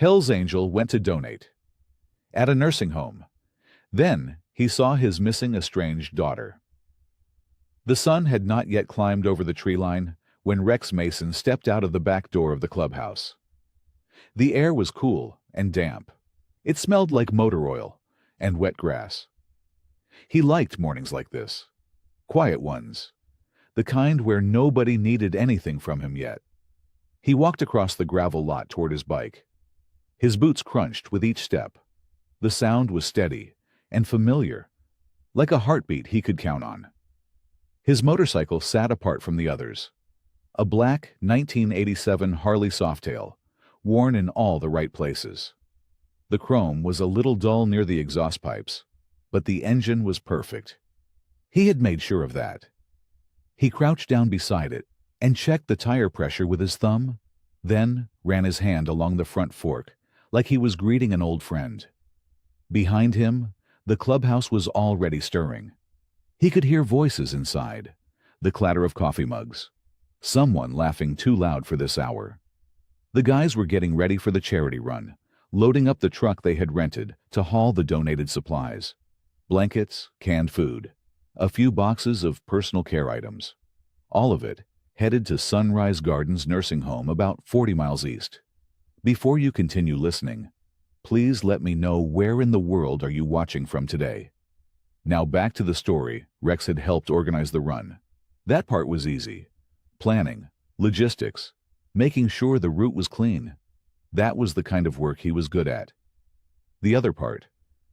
Hell's Angel went to donate at a nursing home. Then he saw his missing estranged daughter. The sun had not yet climbed over the tree line when Rex Mason stepped out of the back door of the clubhouse. The air was cool and damp. It smelled like motor oil and wet grass. He liked mornings like this, quiet ones, the kind where nobody needed anything from him yet. He walked across the gravel lot toward his bike. His boots crunched with each step. The sound was steady and familiar, like a heartbeat he could count on. His motorcycle sat apart from the others, a black 1987 Harley Softail, worn in all the right places. The chrome was a little dull near the exhaust pipes, but the engine was perfect. He had made sure of that. He crouched down beside it and checked the tire pressure with his thumb, then ran his hand along the front fork like he was greeting an old friend. Behind him, the clubhouse was already stirring. He could hear voices inside, the clatter of coffee mugs, someone laughing too loud for this hour. The guys were getting ready for the charity run, loading up the truck they had rented to haul the donated supplies. Blankets, canned food, a few boxes of personal care items. All of it headed to Sunrise Gardens nursing home about 40 miles east. Before you continue listening, please let me know where in the world are you watching from today. Now back to the story. Rex had helped organize the run. That part was easy. Planning, logistics, making sure the route was clean. That was the kind of work he was good at. The other part,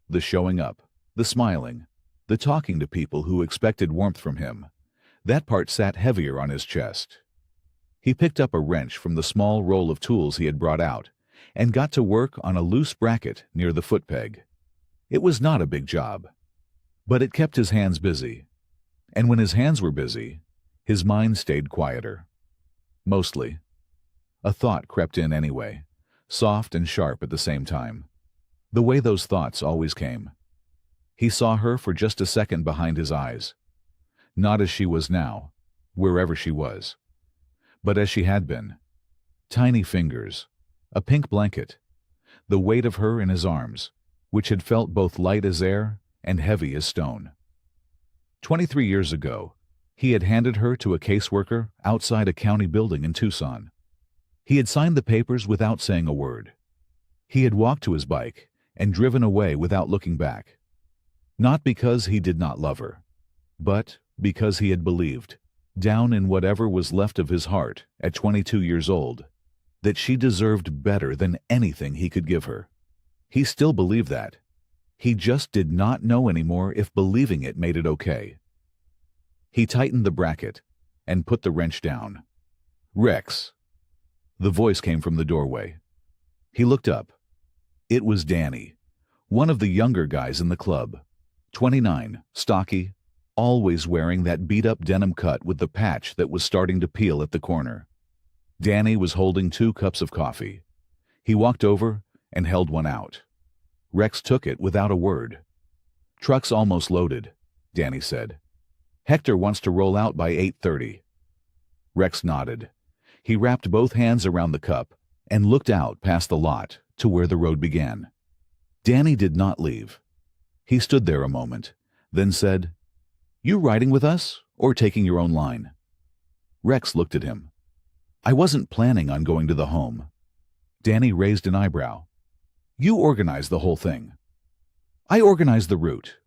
the showing up, the smiling, the talking to people who expected warmth from him, that part sat heavier on his chest. He picked up a wrench from the small roll of tools he had brought out and got to work on a loose bracket near the foot peg. It was not a big job, but it kept his hands busy. And when his hands were busy, his mind stayed quieter. Mostly. A thought crept in anyway, soft and sharp at the same time. The way those thoughts always came. He saw her for just a second behind his eyes. Not as she was now, wherever she was, but as she had been. Tiny fingers, a pink blanket, the weight of her in his arms, which had felt both light as air and heavy as stone. 23 years ago, he had handed her to a caseworker outside a county building in Tucson. He had signed the papers without saying a word. He had walked to his bike and driven away without looking back. Not because he did not love her, but because he had believed, down in whatever was left of his heart at 22 years old, that she deserved better than anything he could give her. He still believed that. He just did not know anymore if believing it made it okay. He tightened the bracket and put the wrench down. "Rex." The voice came from the doorway. He looked up. It was Danny, one of the younger guys in the club. 29, stocky, always wearing that beat-up denim cut with the patch that was starting to peel at the corner. Danny was holding 2 cups of coffee. He walked over and held one out. Rex took it without a word. "Truck's almost loaded," Danny said. "Hector wants to roll out by 8:30. Rex nodded. He wrapped both hands around the cup and looked out past the lot to where the road began. Danny did not leave. He stood there a moment, then said, "You riding with us or taking your own line?" Rex looked at him. "I wasn't planning on going to the home." Danny raised an eyebrow. "You organized the whole thing." "I organized the route."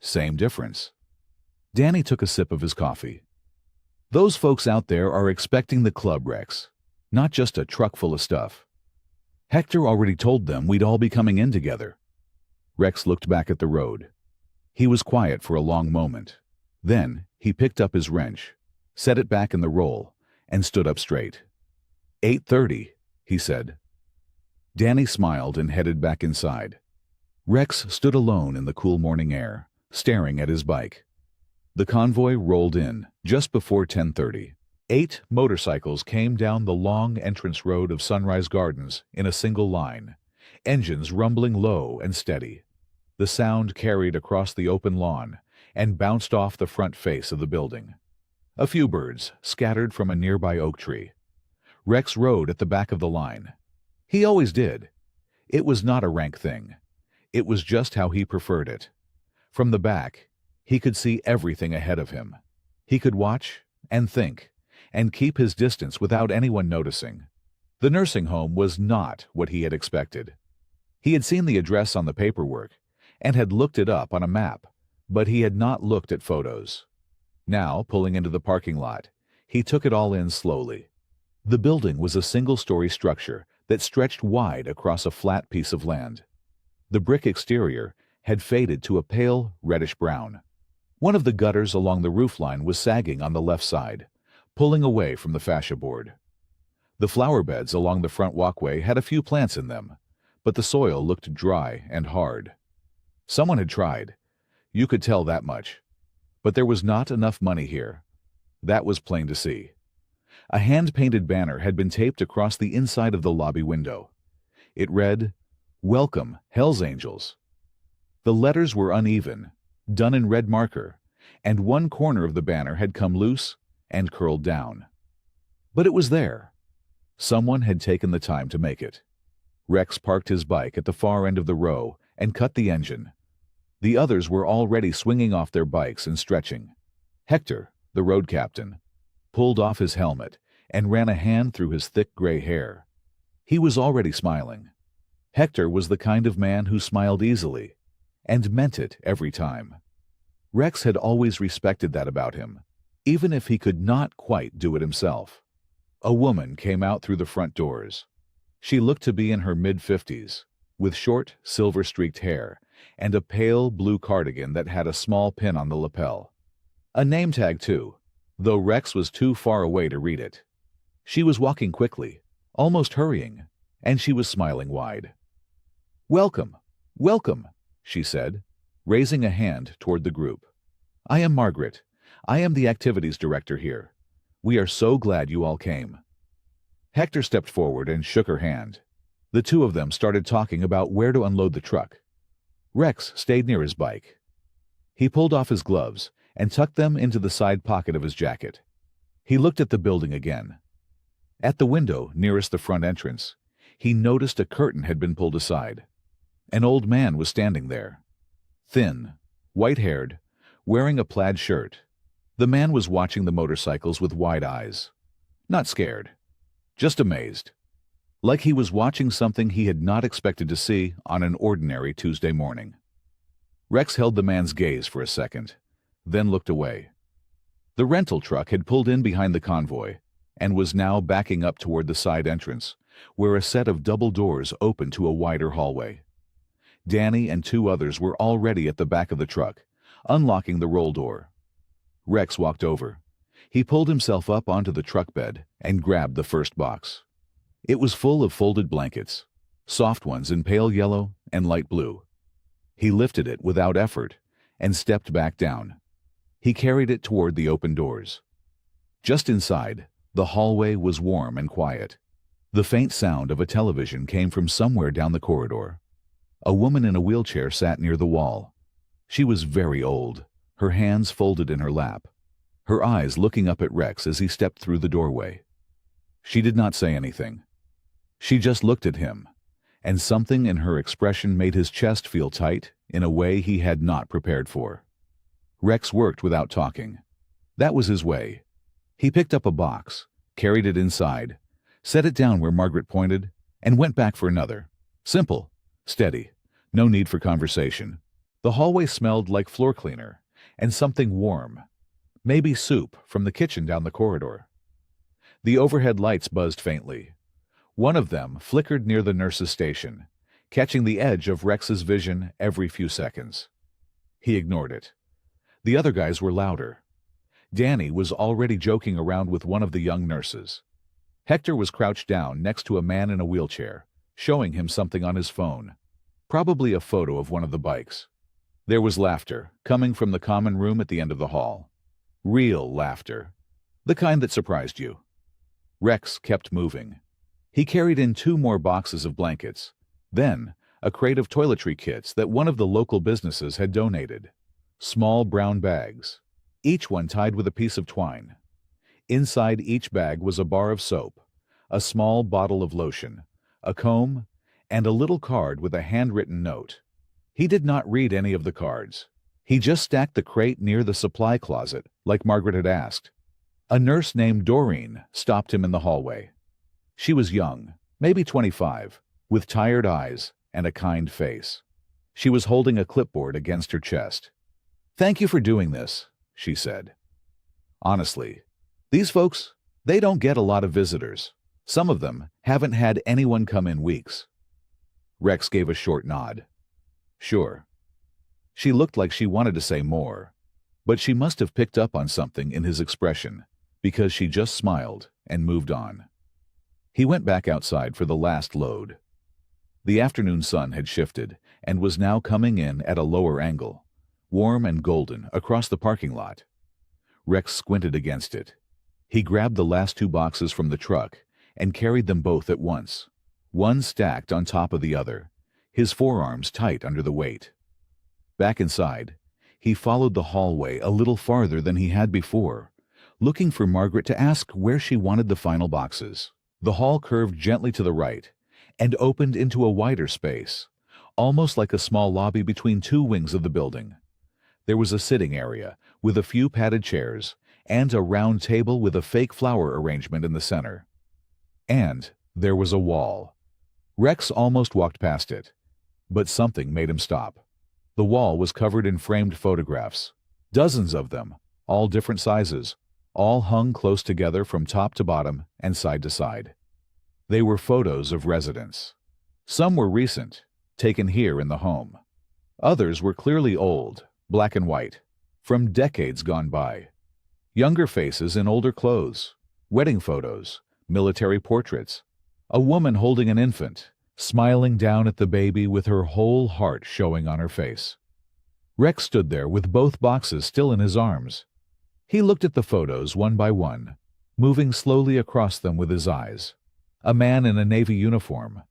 "Same difference." Danny took a sip of his coffee. "Those folks out there are expecting the club, Rex, not just a truck full of stuff. Hector already told them we'd all be coming in together." Rex looked back at the road. He was quiet for a long moment. Then he picked up his wrench, set it back in the roll, and stood up straight. 8:30, he said. Danny smiled and headed back inside. Rex stood alone in the cool morning air, staring at his bike. The convoy rolled in just before 10:30. 8 motorcycles came down the long entrance road of Sunrise Gardens in a single line, engines rumbling low and steady. The sound carried across the open lawn and bounced off the front face of the building. A few birds scattered from a nearby oak tree. Rex rode at the back of the line. He always did. It was not a rank thing. It was just how he preferred it. From the back, he could see everything ahead of him. He could watch and think and keep his distance without anyone noticing. The nursing home was not what he had expected. He had seen the address on the paperwork and had looked it up on a map, but he had not looked at photos. Now, pulling into the parking lot, he took it all in slowly. The building was a single-story structure that stretched wide across a flat piece of land. The brick exterior had faded to a pale reddish-brown. One of the gutters along the roofline was sagging on the left side, pulling away from the fascia board. The flower beds along the front walkway had a few plants in them, but the soil looked dry and hard. Someone had tried. You could tell that much. But there was not enough money here. That was plain to see. A hand-painted banner had been taped across the inside of the lobby window. It read, "Welcome, Hell's Angels." The letters were uneven, done in red marker, and one corner of the banner had come loose and curled down. But it was there. Someone had taken the time to make it. Rex parked his bike at the far end of the row and cut the engine. The others were already swinging off their bikes and stretching. Hector, the road captain, pulled off his helmet and ran a hand through his thick gray hair. He was already smiling. Hector was the kind of man who smiled easily and meant it every time. Rex had always respected that about him, even if he could not quite do it himself. A woman came out through the front doors. She looked to be in her mid-50s, with short, silver-streaked hair and a pale blue cardigan that had a small pin on the lapel. A name tag, too, though Rex was too far away to read it. She was walking quickly, almost hurrying, and she was smiling wide. "Welcome, welcome," she said, raising a hand toward the group. "I am Margaret. I am the activities director here. We are so glad you all came." Hector stepped forward and shook her hand. The two of them started talking about where to unload the truck. Rex stayed near his bike. He pulled off his gloves and tucked them into the side pocket of his jacket. He looked at the building again. At the window nearest the front entrance, he noticed a curtain had been pulled aside. An old man was standing there. Thin, white-haired, wearing a plaid shirt. The man was watching the motorcycles with wide eyes. Not scared, just amazed. Like he was watching something he had not expected to see on an ordinary Tuesday morning. Rex held the man's gaze for a second, then looked away. The rental truck had pulled in behind the convoy and was now backing up toward the side entrance, where a set of double doors opened to a wider hallway. Danny and two others were already at the back of the truck, unlocking the roll door. Rex walked over. He pulled himself up onto the truck bed and grabbed the first box. It was full of folded blankets, soft ones in pale yellow and light blue. He lifted it without effort and stepped back down. He carried it toward the open doors. Just inside, the hallway was warm and quiet. The faint sound of a television came from somewhere down the corridor. A woman in a wheelchair sat near the wall. She was very old, her hands folded in her lap, her eyes looking up at Rex as he stepped through the doorway. She did not say anything. She just looked at him, and something in her expression made his chest feel tight in a way he had not prepared for. Rex worked without talking. That was his way. He picked up a box, carried it inside, set it down where Margaret pointed, and went back for another. Simple, steady, no need for conversation. The hallway smelled like floor cleaner and something warm, maybe soup from the kitchen down the corridor. The overhead lights buzzed faintly. One of them flickered near the nurse's station, catching the edge of Rex's vision every few seconds. He ignored it. The other guys were louder. Danny was already joking around with one of the young nurses. Hector was crouched down next to a man in a wheelchair, showing him something on his phone, probably a photo of one of the bikes. There was laughter, coming from the common room at the end of the hall. Real laughter, the kind that surprised you. Rex kept moving. He carried in 2 more boxes of blankets, then a crate of toiletry kits that one of the local businesses had donated. Small brown bags, each one tied with a piece of twine. Inside each bag was a bar of soap, a small bottle of lotion, a comb, and a little card with a handwritten note. He did not read any of the cards. He just stacked the crate near the supply closet, like Margaret had asked. A nurse named Doreen stopped him in the hallway. She was young, maybe 25, with tired eyes and a kind face. She was holding a clipboard against her chest. "Thank you for doing this," she said. "Honestly, these folks, they don't get a lot of visitors. Some of them haven't had anyone come in weeks." Rex gave a short nod. "Sure." She looked like she wanted to say more, but she must have picked up on something in his expression, because she just smiled and moved on. He went back outside for the last load. The afternoon sun had shifted and was now coming in at a lower angle, warm and golden across the parking lot. Rex squinted against it. He grabbed the last 2 boxes from the truck and carried them both at once, one stacked on top of the other, his forearms tight under the weight. Back inside, he followed the hallway a little farther than he had before, looking for Margaret to ask where she wanted the final boxes. The hall curved gently to the right and opened into a wider space, almost like a small lobby between 2 wings of the building. There was a sitting area with a few padded chairs and a round table with a fake flower arrangement in the center. And there was a wall. Rex almost walked past it, but something made him stop. The wall was covered in framed photographs, dozens of them, all different sizes, all hung close together from top to bottom and side to side. They were photos of residents. Some were recent, taken here in the home. Others were clearly old, black and white, from decades gone by. Younger faces in older clothes, wedding photos, military portraits, a woman holding an infant, smiling down at the baby with her whole heart showing on her face. Rex stood there with both boxes still in his arms. He looked at the photos one by one, moving slowly across them with his eyes. A man in a Navy uniform.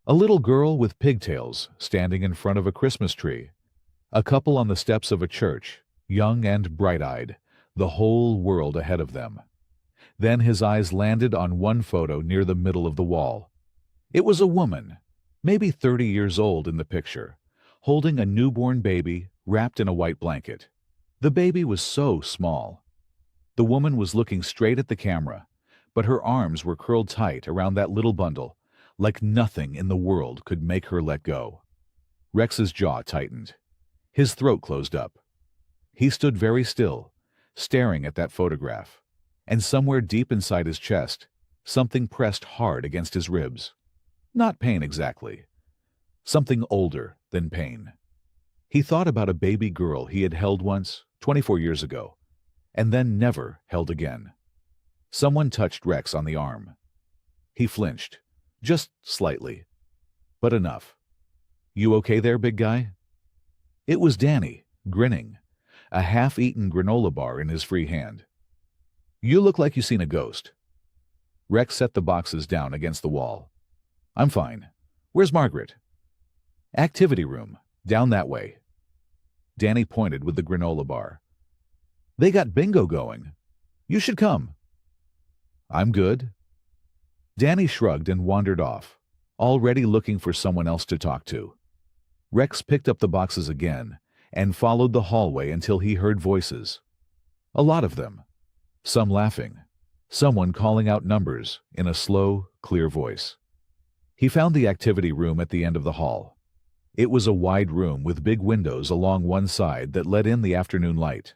A little girl with pigtails standing in front of a Christmas tree. A couple on the steps of a church, young and bright-eyed, the whole world ahead of them. Then his eyes landed on one photo near the middle of the wall. It was a woman, maybe 30 years old in the picture, holding a newborn baby wrapped in a white blanket. The baby was so small. The woman was looking straight at the camera, but her arms were curled tight around that little bundle, like nothing in the world could make her let go. Rex's jaw tightened. His throat closed up. He stood very still, staring at that photograph, and somewhere deep inside his chest, something pressed hard against his ribs. Not pain exactly. Something older than pain. He thought about a baby girl he had held once, 24 years ago, and then never held again. Someone touched Rex on the arm. He flinched, just slightly, but enough. "You okay there, big guy?" It was Danny, grinning, a half-eaten granola bar in his free hand. "You look like you seen a ghost." Rex set the boxes down against the wall. "I'm fine. Where's Margaret?" "Activity room, down that way." Danny pointed with the granola bar. "They got bingo going. You should come." "I'm good." Danny shrugged and wandered off, already looking for someone else to talk to. Rex picked up the boxes again and followed the hallway until he heard voices. A lot of them. Some laughing. Someone calling out numbers in a slow, clear voice. He found the activity room at the end of the hall. It was a wide room with big windows along one side that let in the afternoon light.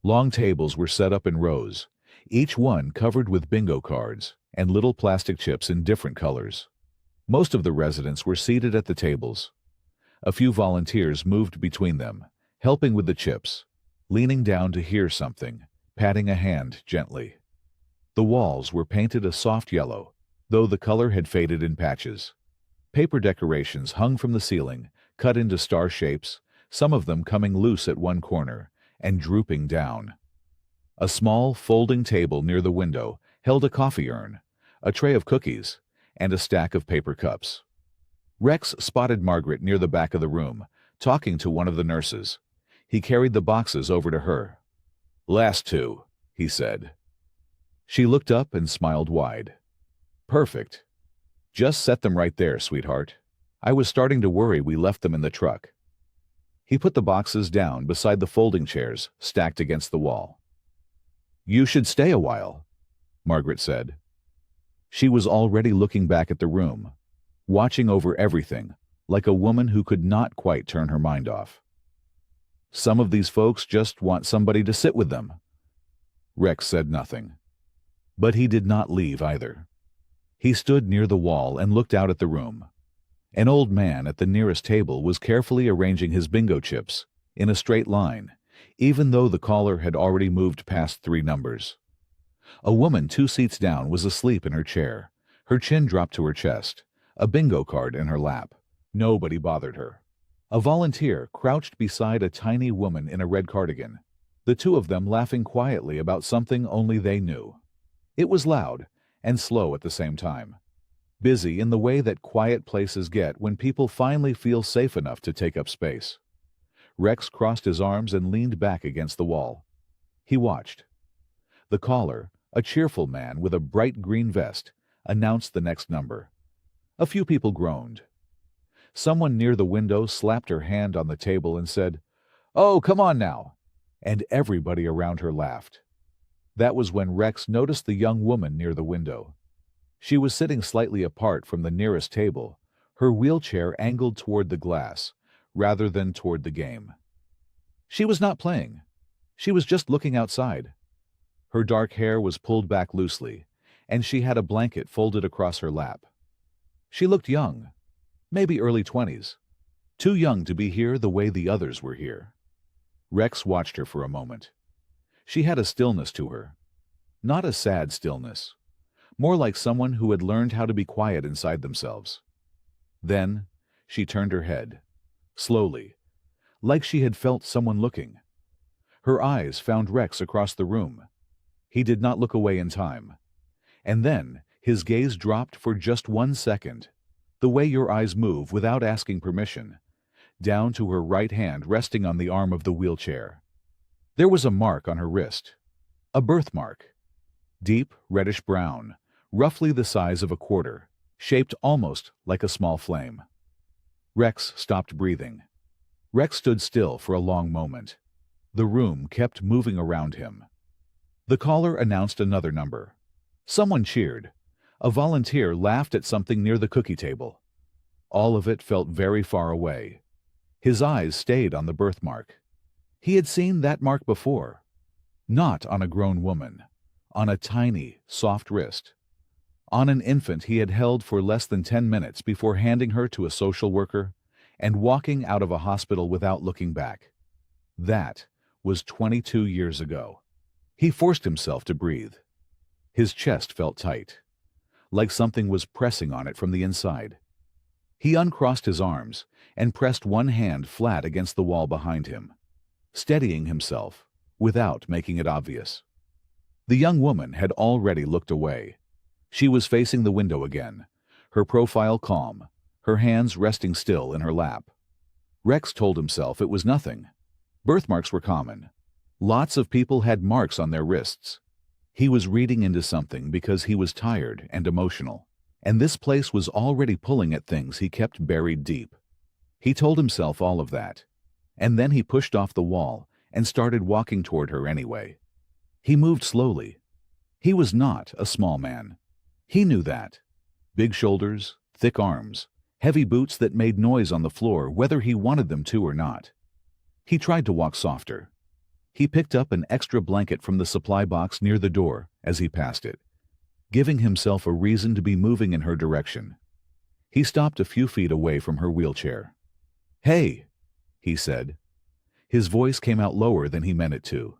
Long tables were set up in rows, each one covered with bingo cards and little plastic chips in different colors. Most of the residents were seated at the tables. A few volunteers moved between them, helping with the chips, leaning down to hear something, patting a hand gently. The walls were painted a soft yellow, though the color had faded in patches. Paper decorations hung from the ceiling, cut into star shapes, some of them coming loose at one corner and drooping down. A small folding table near the window held a coffee urn, a tray of cookies, and a stack of paper cups. Rex spotted Margaret near the back of the room, talking to one of the nurses. He carried the boxes over to her. "Last 2, he said. She looked up and smiled wide. "Perfect. Just set them right there, sweetheart. I was starting to worry we left them in the truck. He put the boxes down beside the folding chairs stacked against the wall. You should stay a while, Margaret said. She was already looking back at the room, watching over everything, like a woman who could not quite turn her mind off. Some of these folks just want somebody to sit with them. Rex said nothing. But he did not leave either. He stood near the wall and looked out at the room. An old man at the nearest table was carefully arranging his bingo chips in a straight line, even though the caller had already moved past 3 numbers. A woman 2 seats down was asleep in her chair, her chin dropped to her chest, a bingo card in her lap. Nobody bothered her. A volunteer crouched beside a tiny woman in a red cardigan, the two of them laughing quietly about something only they knew. It was loud and slow at the same time. Busy in the way that quiet places get when people finally feel safe enough to take up space. Rex crossed his arms and leaned back against the wall. He watched. The caller, a cheerful man with a bright green vest, announced the next number. A few people groaned. Someone near the window slapped her hand on the table and said, "Oh, come on now," and everybody around her laughed. That was when Rex noticed the young woman near the window. She was sitting slightly apart from the nearest table, her wheelchair angled toward the glass, rather than toward the game. She was not playing. She was just looking outside. Her dark hair was pulled back loosely, and she had a blanket folded across her lap. She looked young, maybe early 20s, too young to be here the way the others were here. Rex watched her for a moment. She had a stillness to her. Not a sad stillness. More like someone who had learned how to be quiet inside themselves. Then she turned her head, slowly, like she had felt someone looking. Her eyes found Rex across the room. He did not look away in time. And then his gaze dropped for just 1 second, the way your eyes move without asking permission, down to her right hand resting on the arm of the wheelchair. There was a mark on her wrist, a birthmark, deep reddish brown, roughly the size of a quarter, shaped almost like a small flame. Rex stopped breathing. Rex stood still for a long moment. The room kept moving around him. The caller announced another number. Someone cheered. A volunteer laughed at something near the cookie table. All of it felt very far away. His eyes stayed on the birthmark. He had seen that mark before. Not on a grown woman. On a tiny, soft wrist. On an infant he had held for less than 10 minutes before handing her to a social worker and walking out of a hospital without looking back. That was 22 years ago. He forced himself to breathe. His chest felt tight, like something was pressing on it from the inside. He uncrossed his arms and pressed one hand flat against the wall behind him, steadying himself without making it obvious. The young woman had already looked away. She was facing the window again, her profile calm, her hands resting still in her lap. Rex told himself it was nothing. Birthmarks were common. Lots of people had marks on their wrists. He was reading into something because he was tired and emotional, and this place was already pulling at things he kept buried deep. He told himself all of that, and then he pushed off the wall and started walking toward her anyway. He moved slowly. He was not a small man. He knew that. Big shoulders, thick arms, heavy boots that made noise on the floor whether he wanted them to or not. He tried to walk softer. He picked up an extra blanket from the supply box near the door as he passed it, giving himself a reason to be moving in her direction. He stopped a few feet away from her wheelchair. "Hey," he said. His voice came out lower than he meant it to.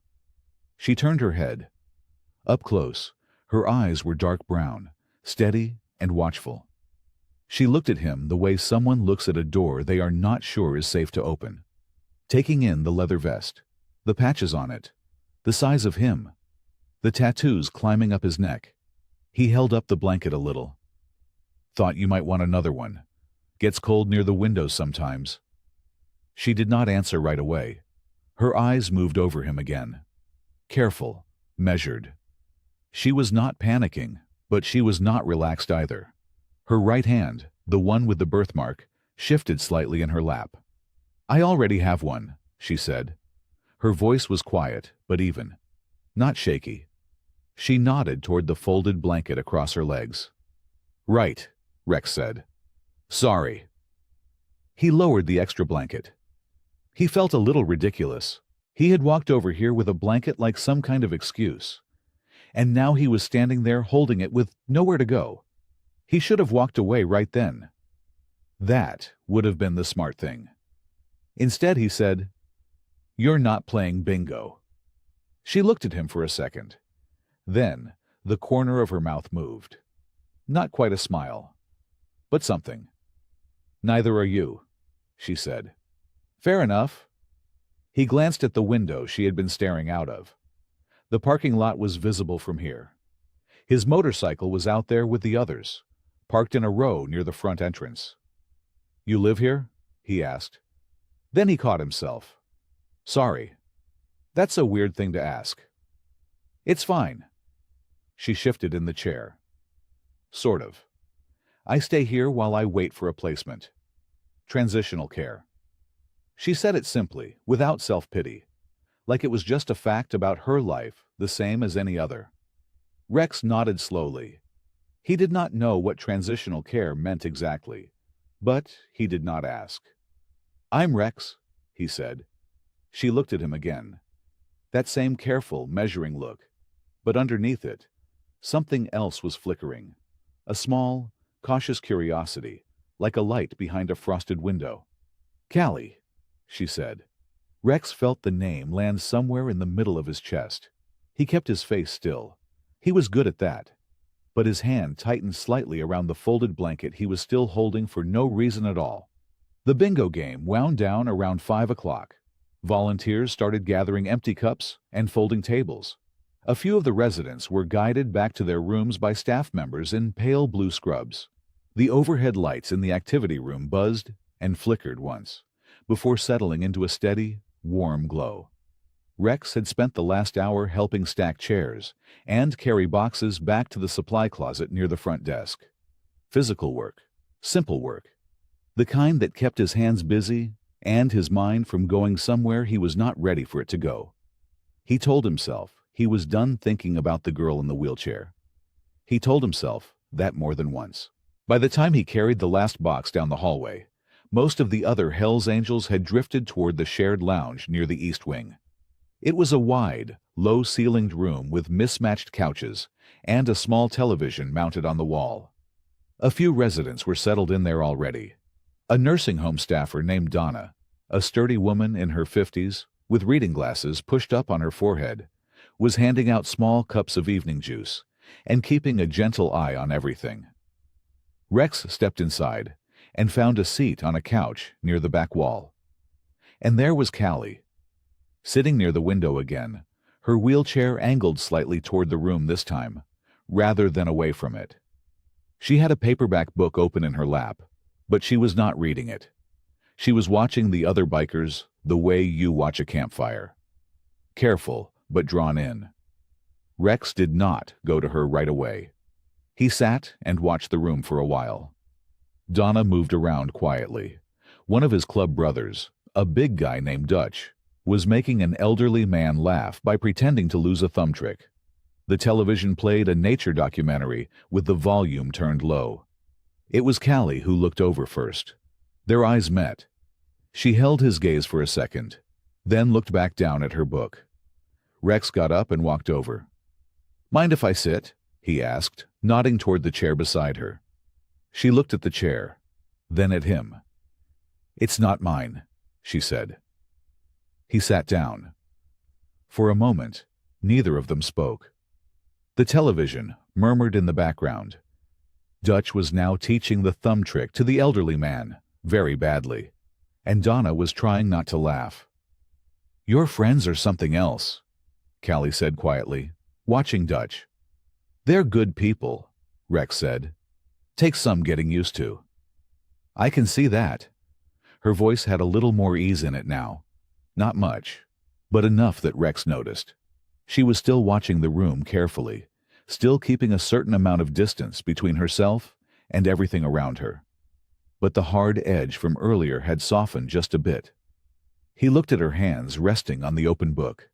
She turned her head. Up close, her eyes were dark brown, steady and watchful. She looked at him the way someone looks at a door they are not sure is safe to open, taking in the leather vest, the patches on it, the size of him, the tattoos climbing up his neck. He held up the blanket a little. "Thought you might want another one. Gets cold near the windows sometimes." She did not answer right away. Her eyes moved over him again. Careful, measured. She was not panicking, but she was not relaxed either. Her right hand, the one with the birthmark, shifted slightly in her lap. "I already have one," she said. Her voice was quiet, but even, not shaky. She nodded toward the folded blanket across her legs. "Right," Rex said. "Sorry." He lowered the extra blanket. He felt a little ridiculous. He had walked over here with a blanket like some kind of excuse. And now he was standing there holding it with nowhere to go. He should have walked away right then. That would have been the smart thing. Instead, he said, "You're not playing bingo." She looked at him for a second. Then, the corner of her mouth moved. Not quite a smile, but something. "Neither are you," she said. "Fair enough." He glanced at the window she had been staring out of. The parking lot was visible from here. His motorcycle was out there with the others, parked in a row near the front entrance. "You live here?" he asked. Then he caught himself. "Sorry. That's a weird thing to ask." "It's fine." She shifted in the chair. "Sort of. I stay here while I wait for a placement. Transitional care." She said it simply, without self-pity, like it was just a fact about her life, the same as any other. Rex nodded slowly. He did not know what transitional care meant exactly, but he did not ask. "I'm Rex," he said. She looked at him again. That same careful, measuring look, but underneath it, something else was flickering. A small, cautious curiosity, like a light behind a frosted window. "Callie," she said. Rex felt the name land somewhere in the middle of his chest. He kept his face still. He was good at that. But his hand tightened slightly around the folded blanket he was still holding for no reason at all. The bingo game wound down around 5 o'clock. Volunteers started gathering empty cups and folding tables. A few of the residents were guided back to their rooms by staff members in pale blue scrubs. The overhead lights in the activity room buzzed and flickered once, before settling into a steady, warm glow. Rex had spent the last hour helping stack chairs and carry boxes back to the supply closet near the front desk. Physical work, simple work, the kind that kept his hands busy and his mind from going somewhere he was not ready for it to go. He told himself he was done thinking about the girl in the wheelchair. He told himself that more than once. By the time he carried the last box down the hallway, most of the other Hells Angels had drifted toward the shared lounge near the east wing. It was a wide, low-ceilinged room with mismatched couches and a small television mounted on the wall. A few residents were settled in there already. A nursing home staffer named Donna, a sturdy woman in her 50s, with reading glasses pushed up on her forehead, was handing out small cups of evening juice and keeping a gentle eye on everything. Rex stepped inside and found a seat on a couch near the back wall. And there was Callie, sitting near the window again, her wheelchair angled slightly toward the room this time, rather than away from it. She had a paperback book open in her lap, but she was not reading it. She was watching the other bikers the way you watch a campfire. Careful, but drawn in. Rex did not go to her right away. He sat and watched the room for a while. Donna moved around quietly. One of his club brothers, a big guy named Dutch, was making an elderly man laugh by pretending to lose a thumb trick. The television played a nature documentary with the volume turned low. It was Callie who looked over first. Their eyes met. She held his gaze for a second, then looked back down at her book. Rex got up and walked over. "Mind if I sit?" he asked, nodding toward the chair beside her. She looked at the chair, then at him. "It's not mine," she said. He sat down. For a moment, neither of them spoke. The television murmured in the background. Dutch was now teaching the thumb trick to the elderly man, very badly, and Donna was trying not to laugh. "Your friends are something else," Callie said quietly, watching Dutch. "They're good people," Rex said. "Takes some getting used to." "I can see that." Her voice had a little more ease in it now. Not much, but enough that Rex noticed. She was still watching the room carefully, still keeping a certain amount of distance between herself and everything around her. but the hard edge from earlier had softened just a bit. He looked at her hands resting on the open book.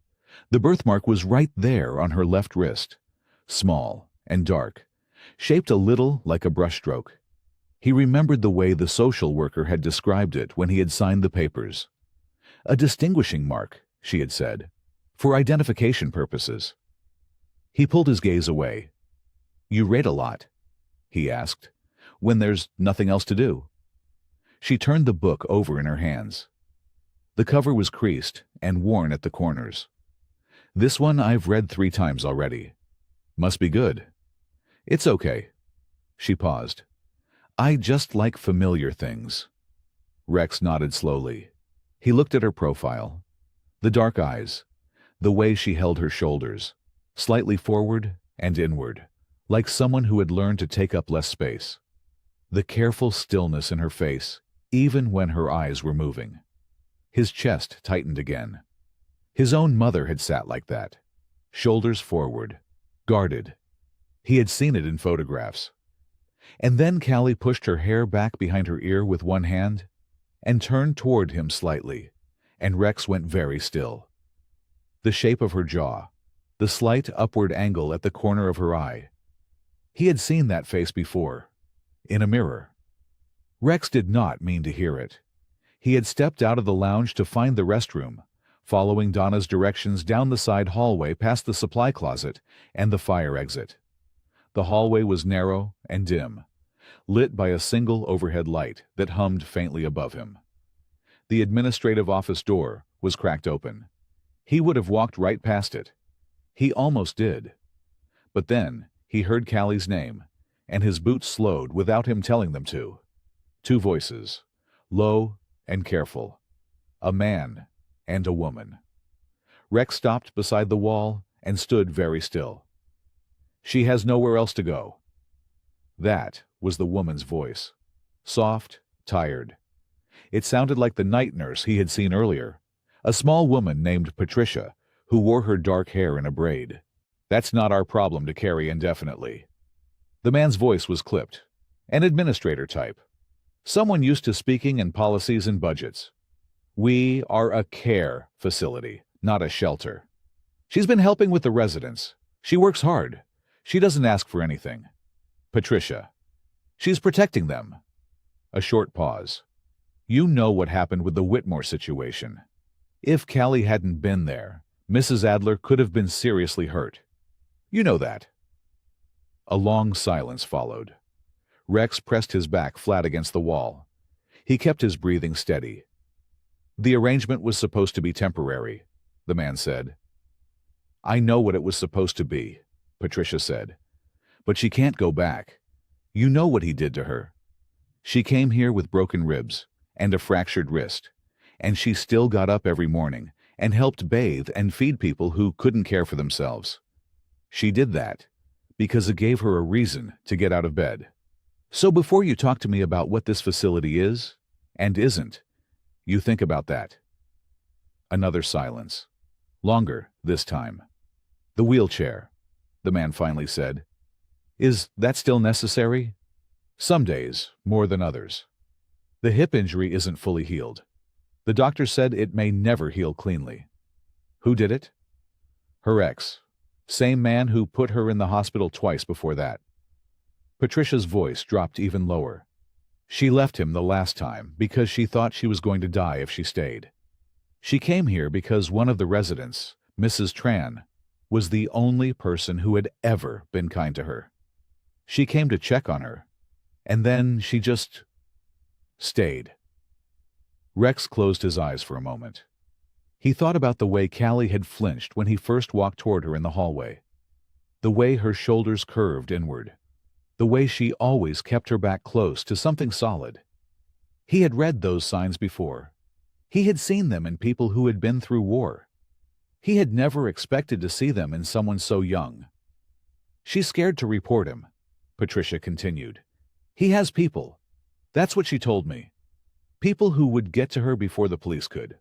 The birthmark was right there on her left wrist, small and dark, shaped a little like a brushstroke. He remembered the way the social worker had described it when he had signed the papers. A distinguishing mark, she had said, for identification purposes. He pulled his gaze away. "You read a lot?" he asked, "when there's nothing else to do." She turned the book over in her hands. The cover was creased and worn at the corners. "This one I've read 3 times already. Must be good." "It's okay." She paused. "I just like familiar things." Rex nodded slowly. He looked at her profile. The dark eyes, the way she held her shoulders, slightly forward and inward, like someone who had learned to take up less space. The careful stillness in her face, even when her eyes were moving. His chest tightened again. His own mother had sat like that, shoulders forward, guarded. He had seen it in photographs. And then Callie pushed her hair back behind her ear with one hand and turned toward him slightly, and Rex went very still. The shape of her jaw, the slight upward angle at the corner of her eye. He had seen that face before, in a mirror. Rex did not mean to hear it. He had stepped out of the lounge to find the restroom, following Donna's directions down the side hallway past the supply closet and the fire exit. The hallway was narrow and dim, lit by a single overhead light that hummed faintly above him. The administrative office door was cracked open. He would have walked right past it. He almost did. But then he heard Callie's name, and his boots slowed without him telling them to. 2 voices, low and careful. A man and a woman. Rex stopped beside the wall and stood very still. "She has nowhere else to go." That was the woman's voice. Soft, tired. It sounded like the night nurse he had seen earlier, a small woman named Patricia, who wore her dark hair in a braid. "That's not our problem to carry indefinitely." The man's voice was clipped, an administrator type, someone used to speaking in policies and budgets. "We are a care facility, not a shelter. She's been helping with the residents. She works hard. She doesn't ask for anything." "Patricia. She's protecting them." A short pause. "You know what happened with the Whitmore situation. If Callie hadn't been there, Mrs. Adler could have been seriously hurt. You know that." A long silence followed. Rex pressed his back flat against the wall. He kept his breathing steady. "The arrangement was supposed to be temporary," the man said. "I know what it was supposed to be," Patricia said. "But she can't go back. You know what he did to her. She came here with broken ribs and a fractured wrist, and she still got up every morning and helped bathe and feed people who couldn't care for themselves. She did that because it gave her a reason to get out of bed. So before you talk to me about what this facility is and isn't, you think about that." Another silence. Longer this time. "The wheelchair," the man finally said. "Is that still necessary?" "Some days, more than others. The hip injury isn't fully healed. The doctor said it may never heal cleanly." "Who did it?" "Her ex. Same man who put her in the hospital twice before that." Patricia's voice dropped even lower. "She left him the last time because she thought she was going to die if she stayed. She came here because one of the residents, Mrs. Tran, was the only person who had ever been kind to her. She came to check on her, and then she just stayed." Rex closed his eyes for a moment. He thought about the way Callie had flinched when he first walked toward her in the hallway, the way her shoulders curved inward, the way she always kept her back close to something solid. He had read those signs before. He had seen them in people who had been through war. He had never expected to see them in someone so young. "She's scared to report him," Patricia continued. "He has people. That's what she told me. People who would get to her before the police could.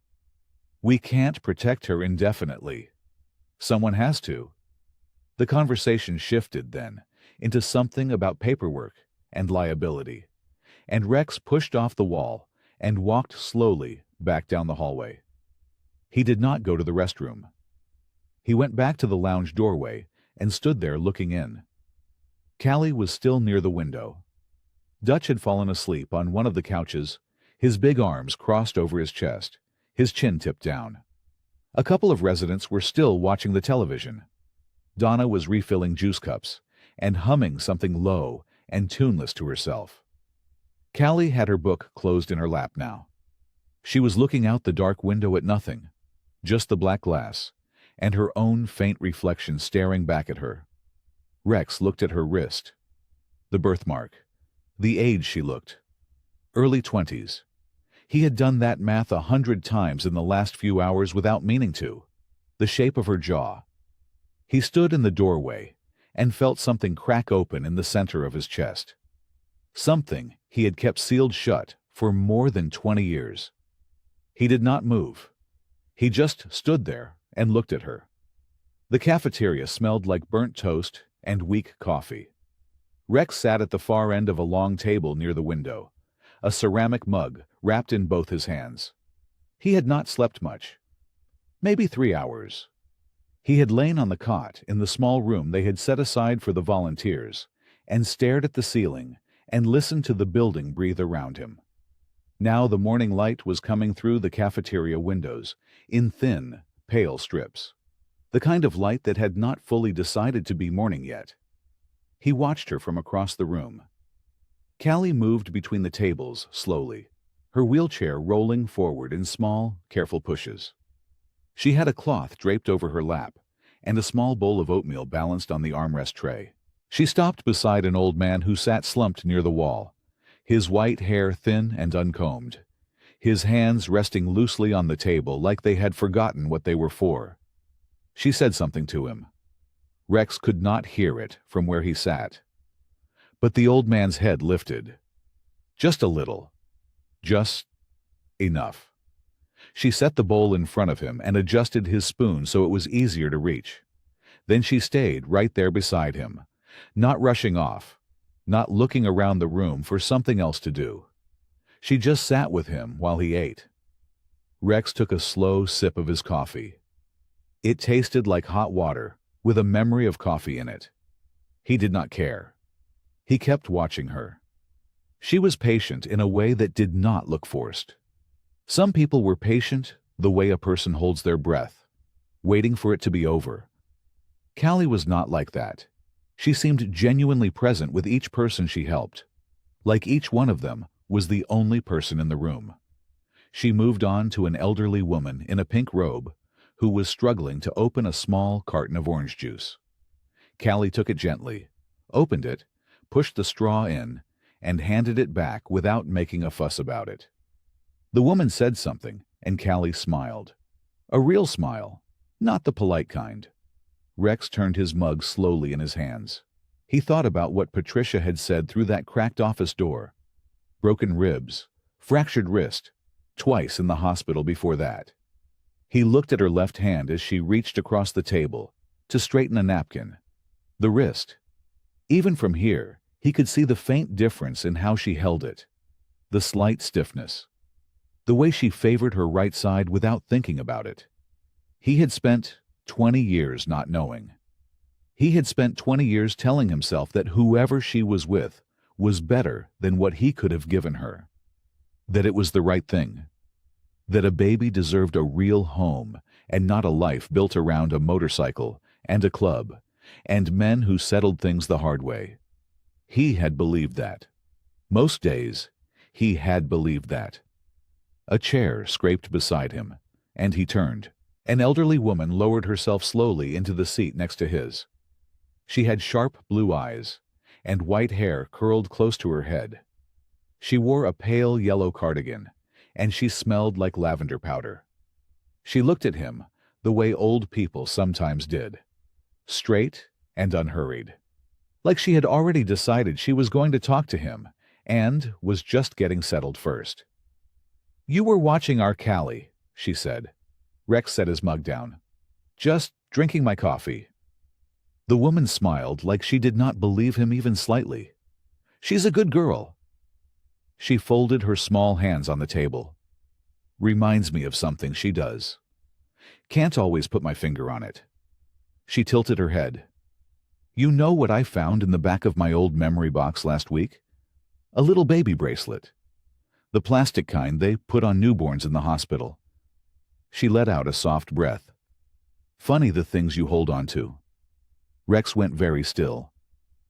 We can't protect her indefinitely. Someone has to." The conversation shifted then into something about paperwork and liability, and Rex pushed off the wall and walked slowly back down the hallway. He did not go to the restroom. He went back to the lounge doorway and stood there looking in. Callie was still near the window. Dutch had fallen asleep on one of the couches, his big arms crossed over his chest, his chin tipped down. A couple of residents were still watching the television. Donna was refilling juice cups and humming something low and tuneless to herself. Callie had her book closed in her lap now. She was looking out the dark window at nothing, just the black glass, and her own faint reflection staring back at her. Rex looked at her wrist. The birthmark. The age she looked. Early 20s. He had done that math 100 times in the last few hours without meaning to. The shape of her jaw. He stood in the doorway and felt something crack open in the center of his chest. Something he had kept sealed shut for more than 20 years. He did not move. He just stood there and looked at her. The cafeteria smelled like burnt toast and weak coffee. Rex sat at the far end of a long table near the window, a ceramic mug wrapped in both his hands. He had not slept much. Maybe 3 hours. He had lain on the cot in the small room they had set aside for the volunteers and stared at the ceiling and listened to the building breathe around him. Now the morning light was coming through the cafeteria windows in thin, pale strips, the kind of light that had not fully decided to be morning yet. He watched her from across the room. Callie moved between the tables slowly, her wheelchair rolling forward in small, careful pushes. She had a cloth draped over her lap and a small bowl of oatmeal balanced on the armrest tray. She stopped beside an old man who sat slumped near the wall, his white hair thin and uncombed, his hands resting loosely on the table like they had forgotten what they were for. She said something to him. Rex could not hear it from where he sat. But the old man's head lifted. Just a little. Just enough. She set the bowl in front of him and adjusted his spoon so it was easier to reach. Then she stayed right there beside him, not rushing off, not looking around the room for something else to do. She just sat with him while he ate. Rex took a slow sip of his coffee. It tasted like hot water, with a memory of coffee in it. He did not care. He kept watching her. She was patient in a way that did not look forced. Some people were patient the way a person holds their breath, waiting for it to be over. Callie was not like that. She seemed genuinely present with each person she helped, like each one of them was the only person in the room. She moved on to an elderly woman in a pink robe who was struggling to open a small carton of orange juice. Callie took it gently, opened it, pushed the straw in, and handed it back without making a fuss about it. The woman said something, and Callie smiled. A real smile, not the polite kind. Rex turned his mug slowly in his hands. He thought about what Patricia had said through that cracked office door. Broken ribs, fractured wrist, twice in the hospital before that. He looked at her left hand as she reached across the table to straighten a napkin. The wrist. Even from here, he could see the faint difference in how she held it. The slight stiffness. The way she favored her right side without thinking about it. He had spent 20 years not knowing. He had spent 20 years telling himself that whoever she was with was better than what he could have given her. That it was the right thing. That a baby deserved a real home and not a life built around a motorcycle and a club and men who settled things the hard way. He had believed that. Most days, he had believed that. A chair scraped beside him, and he turned. An elderly woman lowered herself slowly into the seat next to his. She had sharp blue eyes, and white hair curled close to her head. She wore a pale yellow cardigan, and she smelled like lavender powder. She looked at him the way old people sometimes did, straight and unhurried, like she had already decided she was going to talk to him and was just getting settled first. "You were watching our Callie," she said. Rex set his mug down. "Just drinking my coffee." The woman smiled like she did not believe him even slightly. "She's a good girl." She folded her small hands on the table. Reminds me of something she does. Can't always put my finger on it. She tilted her head. You know what I found in the back of my old memory box last week? A little baby bracelet. The plastic kind they put on newborns in the hospital. She let out a soft breath. Funny the things you hold on to. Rex went very still.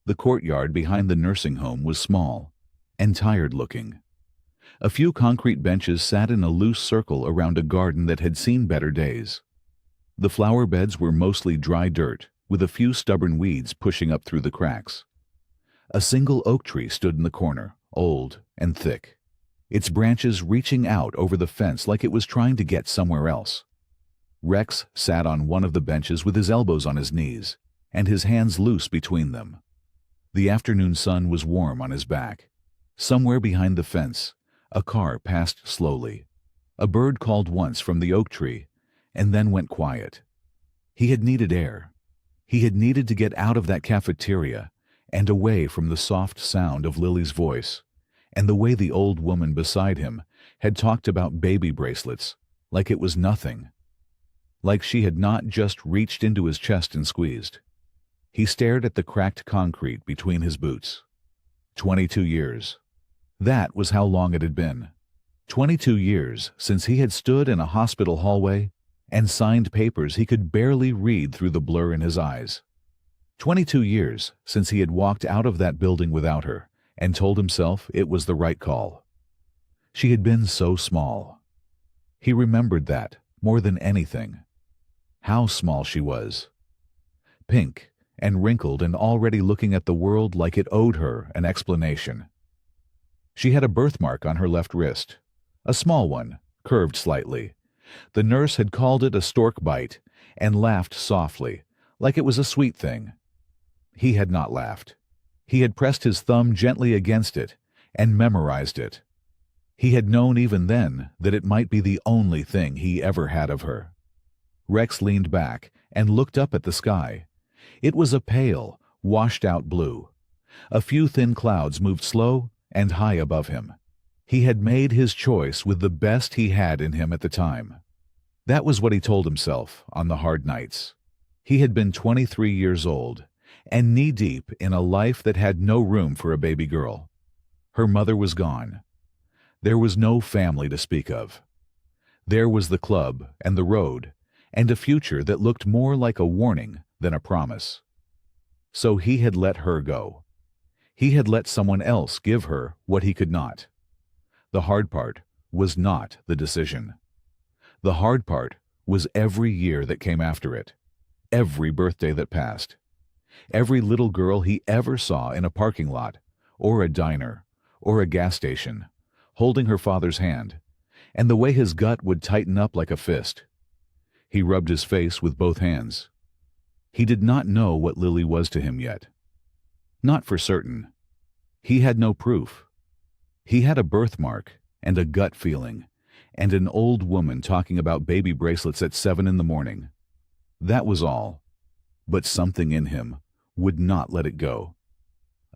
The courtyard behind the nursing home was small and tired-looking. A few concrete benches sat in a loose circle around a garden that had seen better days. The flower beds were mostly dry dirt, with a few stubborn weeds pushing up through the cracks. A single oak tree stood in the corner, old and thick, its branches reaching out over the fence like it was trying to get somewhere else. Rex sat on one of the benches with his elbows on his knees and his hands loose between them. The afternoon sun was warm on his back. Somewhere behind the fence, a car passed slowly. A bird called once from the oak tree and then went quiet. He had needed air. He had needed to get out of that cafeteria and away from the soft sound of Lily's voice and the way the old woman beside him had talked about baby bracelets like it was nothing, like she had not just reached into his chest and squeezed. He stared at the cracked concrete between his boots. 22 years. That was how long it had been. 22 years since he had stood in a hospital hallway and signed papers he could barely read through the blur in his eyes. 22 years since he had walked out of that building without her and told himself it was the right call. She had been so small. He remembered that more than anything. How small she was. Pink and wrinkled and already looking at the world like it owed her an explanation. She had a birthmark on her left wrist, a small one, curved slightly. The nurse had called it a stork bite and laughed softly, like it was a sweet thing. He had not laughed. He had pressed his thumb gently against it and memorized it. He had known even then that it might be the only thing he ever had of her. Rex leaned back and looked up at the sky. It was a pale, washed-out blue. A few thin clouds moved slow and high above him. He had made his choice with the best he had in him at the time. That was what he told himself on the hard nights. He had been 23 years old and knee-deep in a life that had no room for a baby girl. Her mother was gone. There was no family to speak of. There was the club and the road and a future that looked more like a warning than a promise. So he had let her go. He had let someone else give her what he could not. The hard part was not the decision. The hard part was every year that came after it, every birthday that passed, every little girl he ever saw in a parking lot or a diner or a gas station, holding her father's hand, and the way his gut would tighten up like a fist. He rubbed his face with both hands. He did not know what Lily was to him yet. Not for certain. He had no proof. He had a birthmark and a gut feeling, and an old woman talking about baby bracelets at 7 in the morning. That was all. But something in him would not let it go.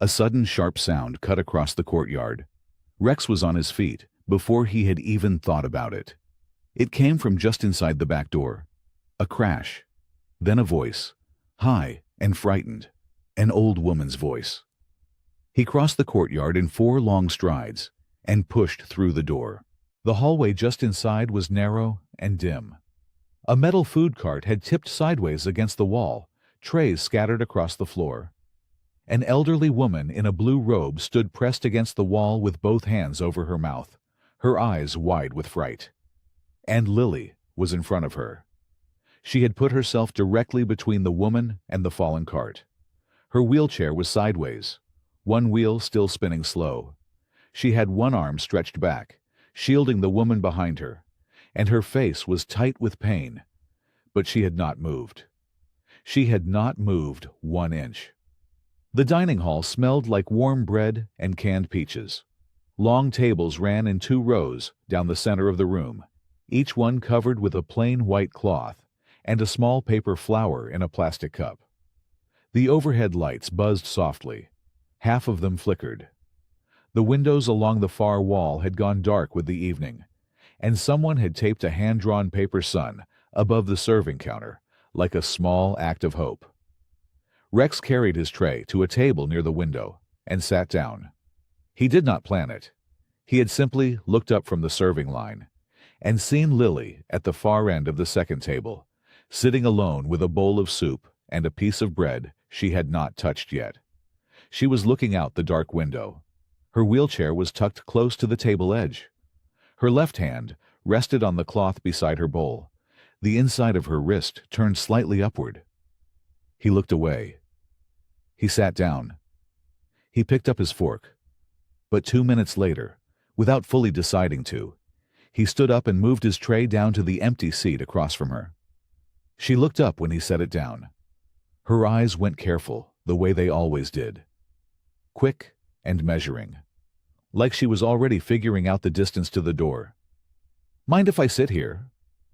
A sudden sharp sound cut across the courtyard. Rex was on his feet before he had even thought about it. It came from just inside the back door. A crash. Then a voice, high and frightened, an old woman's voice. He crossed the courtyard in 4 long strides and pushed through the door. The hallway just inside was narrow and dim. A metal food cart had tipped sideways against the wall, trays scattered across the floor. An elderly woman in a blue robe stood pressed against the wall with both hands over her mouth, her eyes wide with fright. And Lily was in front of her. She had put herself directly between the woman and the fallen cart. Her wheelchair was sideways, one wheel still spinning slow. She had one arm stretched back, shielding the woman behind her, and her face was tight with pain, but she had not moved. She had not moved 1 inch. The dining hall smelled like warm bread and canned peaches. Long tables ran in 2 rows down the center of the room, each one covered with a plain white cloth and a small paper flower in a plastic cup. The overhead lights buzzed softly. Half of them flickered. The windows along the far wall had gone dark with the evening, and someone had taped a hand-drawn paper sun above the serving counter, like a small act of hope. Rex carried his tray to a table near the window and sat down. He did not plan it. He had simply looked up from the serving line and seen Lily at the far end of the second table, sitting alone with a bowl of soup and a piece of bread she had not touched yet. She was looking out the dark window. Her wheelchair was tucked close to the table edge. Her left hand rested on the cloth beside her bowl, the inside of her wrist turned slightly upward. He looked away. He sat down. He picked up his fork. But 2 minutes later, without fully deciding to, he stood up and moved his tray down to the empty seat across from her. She looked up when he set it down. Her eyes went careful, the way they always did. Quick and measuring, like she was already figuring out the distance to the door. "Mind if I sit here?"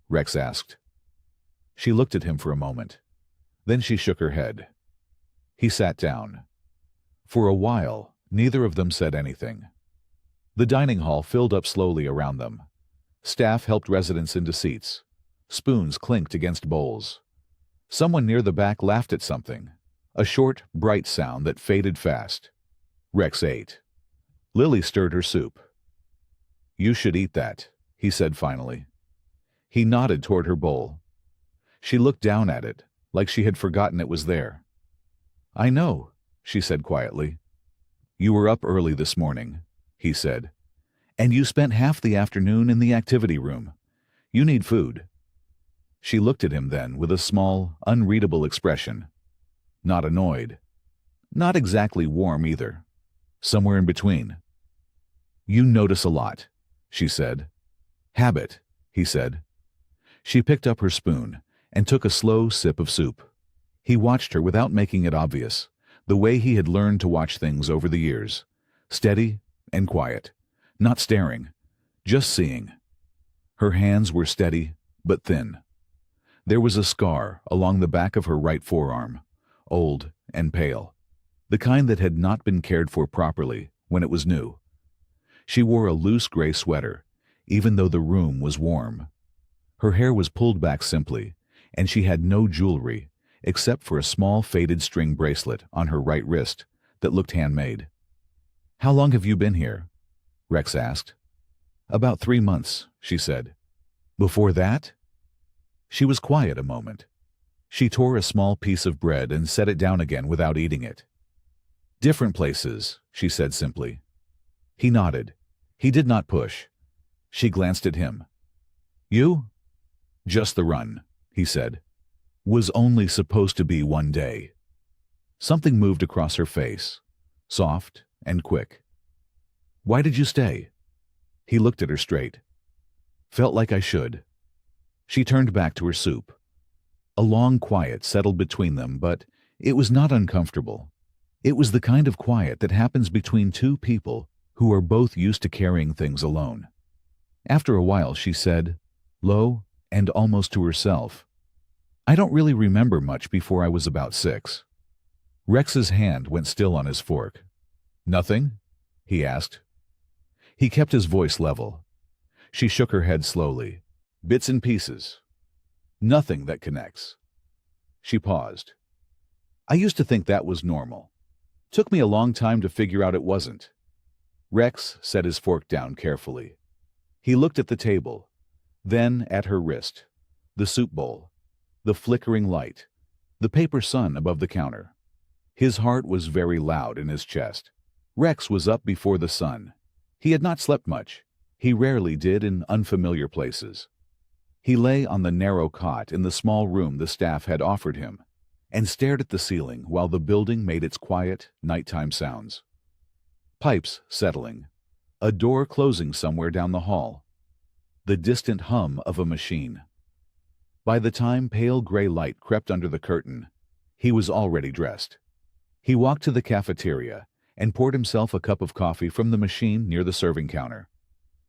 Rex asked. She looked at him for a moment. Then she shook her head. He sat down. For a while, neither of them said anything. The dining hall filled up slowly around them. Staff helped residents into seats. Spoons clinked against bowls. Someone near the back laughed at something, a short, bright sound that faded fast. Rex ate. Lily stirred her soup. "You should eat that," he said finally. He nodded toward her bowl. She looked down at it, like she had forgotten it was there. "I know," she said quietly. "You were up early this morning," he said. "And you spent half the afternoon in the activity room. You need food." She looked at him then with a small, unreadable expression. Not annoyed. Not exactly warm either. Somewhere in between. "You notice a lot," she said. "Habit," he said. She picked up her spoon and took a slow sip of soup. He watched her without making it obvious, the way he had learned to watch things over the years. Steady and quiet. Not staring. Just seeing. Her hands were steady, but thin. There was a scar along the back of her right forearm, old and pale, the kind that had not been cared for properly when it was new. She wore a loose gray sweater, even though the room was warm. Her hair was pulled back simply, and she had no jewelry except for a small faded string bracelet on her right wrist that looked handmade. "How long have you been here?" Rex asked. "About 3 months," she said. "Before that?" She was quiet a moment. She tore a small piece of bread and set it down again without eating it. "Different places," she said simply. He nodded. He did not push. She glanced at him. "You?" "Just the run," he said. "Was only supposed to be 1 day." Something moved across her face, soft and quick. "Why did you stay?" He looked at her straight. "Felt like I should." She turned back to her soup. A long quiet settled between them, but it was not uncomfortable. It was the kind of quiet that happens between two people who are both used to carrying things alone. After a while she said, low and almost to herself, "I don't really remember much before I was about 6. Rex's hand went still on his fork. "Nothing?" he asked. He kept his voice level. She shook her head slowly. "Bits and pieces. Nothing that connects." She paused. "I used to think that was normal. Took me a long time to figure out it wasn't." Rex set his fork down carefully. He looked at the table, then at her wrist, the soup bowl, the flickering light, the paper sun above the counter. His heart was very loud in his chest. Rex was up before the sun. He had not slept much. He rarely did in unfamiliar places. He lay on the narrow cot in the small room the staff had offered him and stared at the ceiling while the building made its quiet, nighttime sounds. Pipes settling, a door closing somewhere down the hall, the distant hum of a machine. By the time pale gray light crept under the curtain, he was already dressed. He walked to the cafeteria and poured himself a cup of coffee from the machine near the serving counter.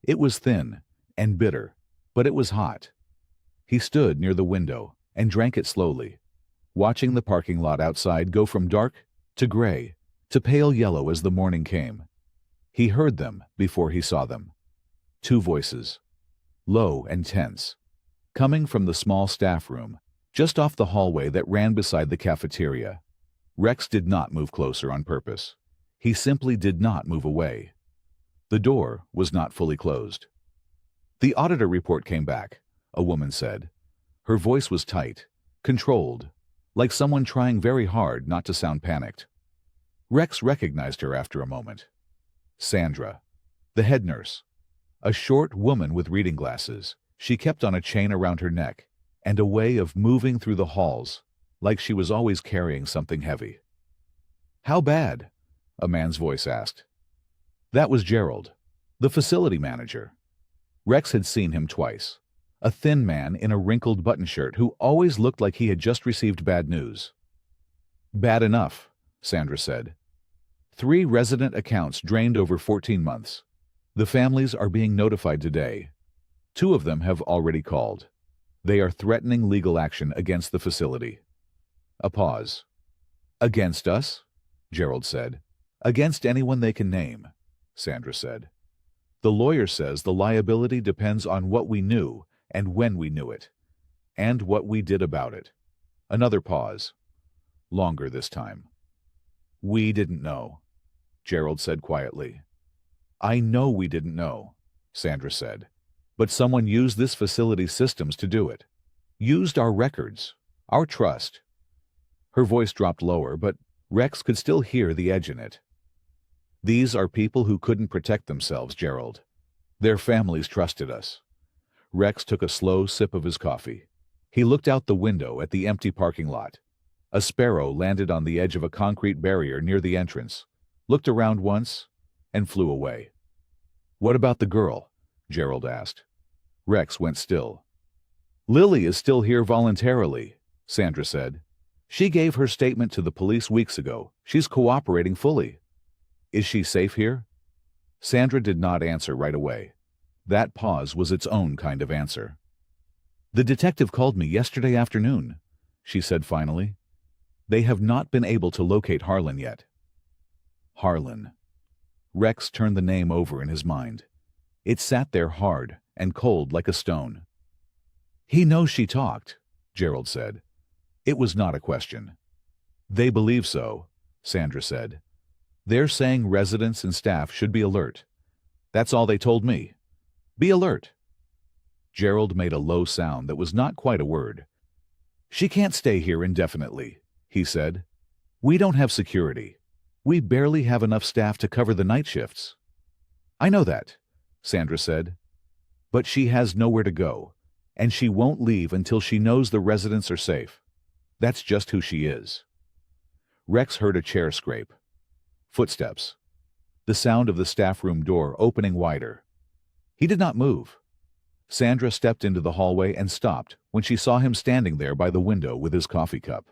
It was thin and bitter, but it was hot. He stood near the window and drank it slowly, watching the parking lot outside go from dark to gray to pale yellow as the morning came. He heard them before he saw them. Two voices, low and tense, coming from the small staff room, just off the hallway that ran beside the cafeteria. Rex did not move closer on purpose. He simply did not move away. The door was not fully closed. The auditor report came back, a woman said. Her voice was tight, controlled, like someone trying very hard not to sound panicked. Rex recognized her after a moment. Sandra, the head nurse. A short woman with reading glasses. She kept on a chain around her neck, and a way of moving through the halls, like she was always carrying something heavy. "How bad?" a man's voice asked. That was Gerald, the facility manager. Rex had seen him twice. A thin man in a wrinkled button shirt who always looked like he had just received bad news. "Bad enough," Sandra said. 3 resident accounts drained over 14 months. The families are being notified today. 2 of them have already called. They are threatening legal action against the facility. A pause. "Against us?" Gerald said. "Against anyone they can name," Sandra said. "The lawyer says the liability depends on what we knew and when we knew it, and what we did about it." Another pause. Longer this time. "We didn't know," Gerald said quietly. "I know we didn't know," Sandra said. "But someone used this facility's systems to do it. Used our records, our trust." Her voice dropped lower, but Rex could still hear the edge in it. "These are people who couldn't protect themselves, Gerald. Their families trusted us." Rex took a slow sip of his coffee. He looked out the window at the empty parking lot. A sparrow landed on the edge of a concrete barrier near the entrance, looked around once, and flew away. "What about the girl?" Gerald asked. Rex went still. "Lily is still here voluntarily," Sandra said. "She gave her statement to the police weeks ago. She's cooperating fully." "Is she safe here?" Sandra did not answer right away. That pause was its own kind of answer. "The detective called me yesterday afternoon," she said finally. "They have not been able to locate Harlan yet." Harlan. Rex turned the name over in his mind. It sat there hard and cold like a stone. "He knows she talked," Gerald said. It was not a question. "They believe so," Sandra said. "They're saying residents and staff should be alert. That's all they told me. Be alert." Gerald made a low sound that was not quite a word. "She can't stay here indefinitely," he said. "We don't have security. We barely have enough staff to cover the night shifts." "I know that," Sandra said. "But she has nowhere to go, and she won't leave until she knows the residents are safe. That's just who she is." Rex heard a chair scrape. Footsteps. The sound of the staff room door opening wider. He did not move. Sandra stepped into the hallway and stopped when she saw him standing there by the window with his coffee cup.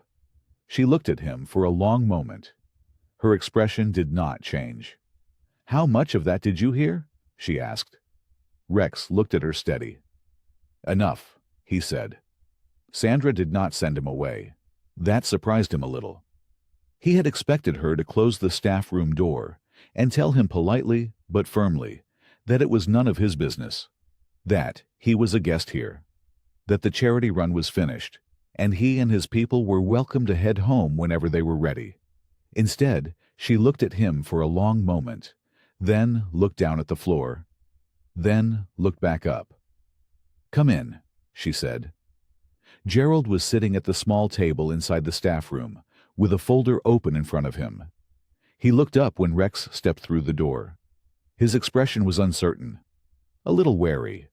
She looked at him for a long moment. Her expression did not change. "How much of that did you hear?" she asked. Rex looked at her steady. "Enough," he said. Sandra did not send him away. That surprised him a little. He had expected her to close the staff room door and tell him politely but firmly that it was none of his business, that he was a guest here, that the charity run was finished, and he and his people were welcome to head home whenever they were ready. Instead, she looked at him for a long moment, then looked down at the floor, then looked back up. "Come in," she said. Gerald was sitting at the small table inside the staff room, with a folder open in front of him. He looked up when Rex stepped through the door. His expression was uncertain, a little wary.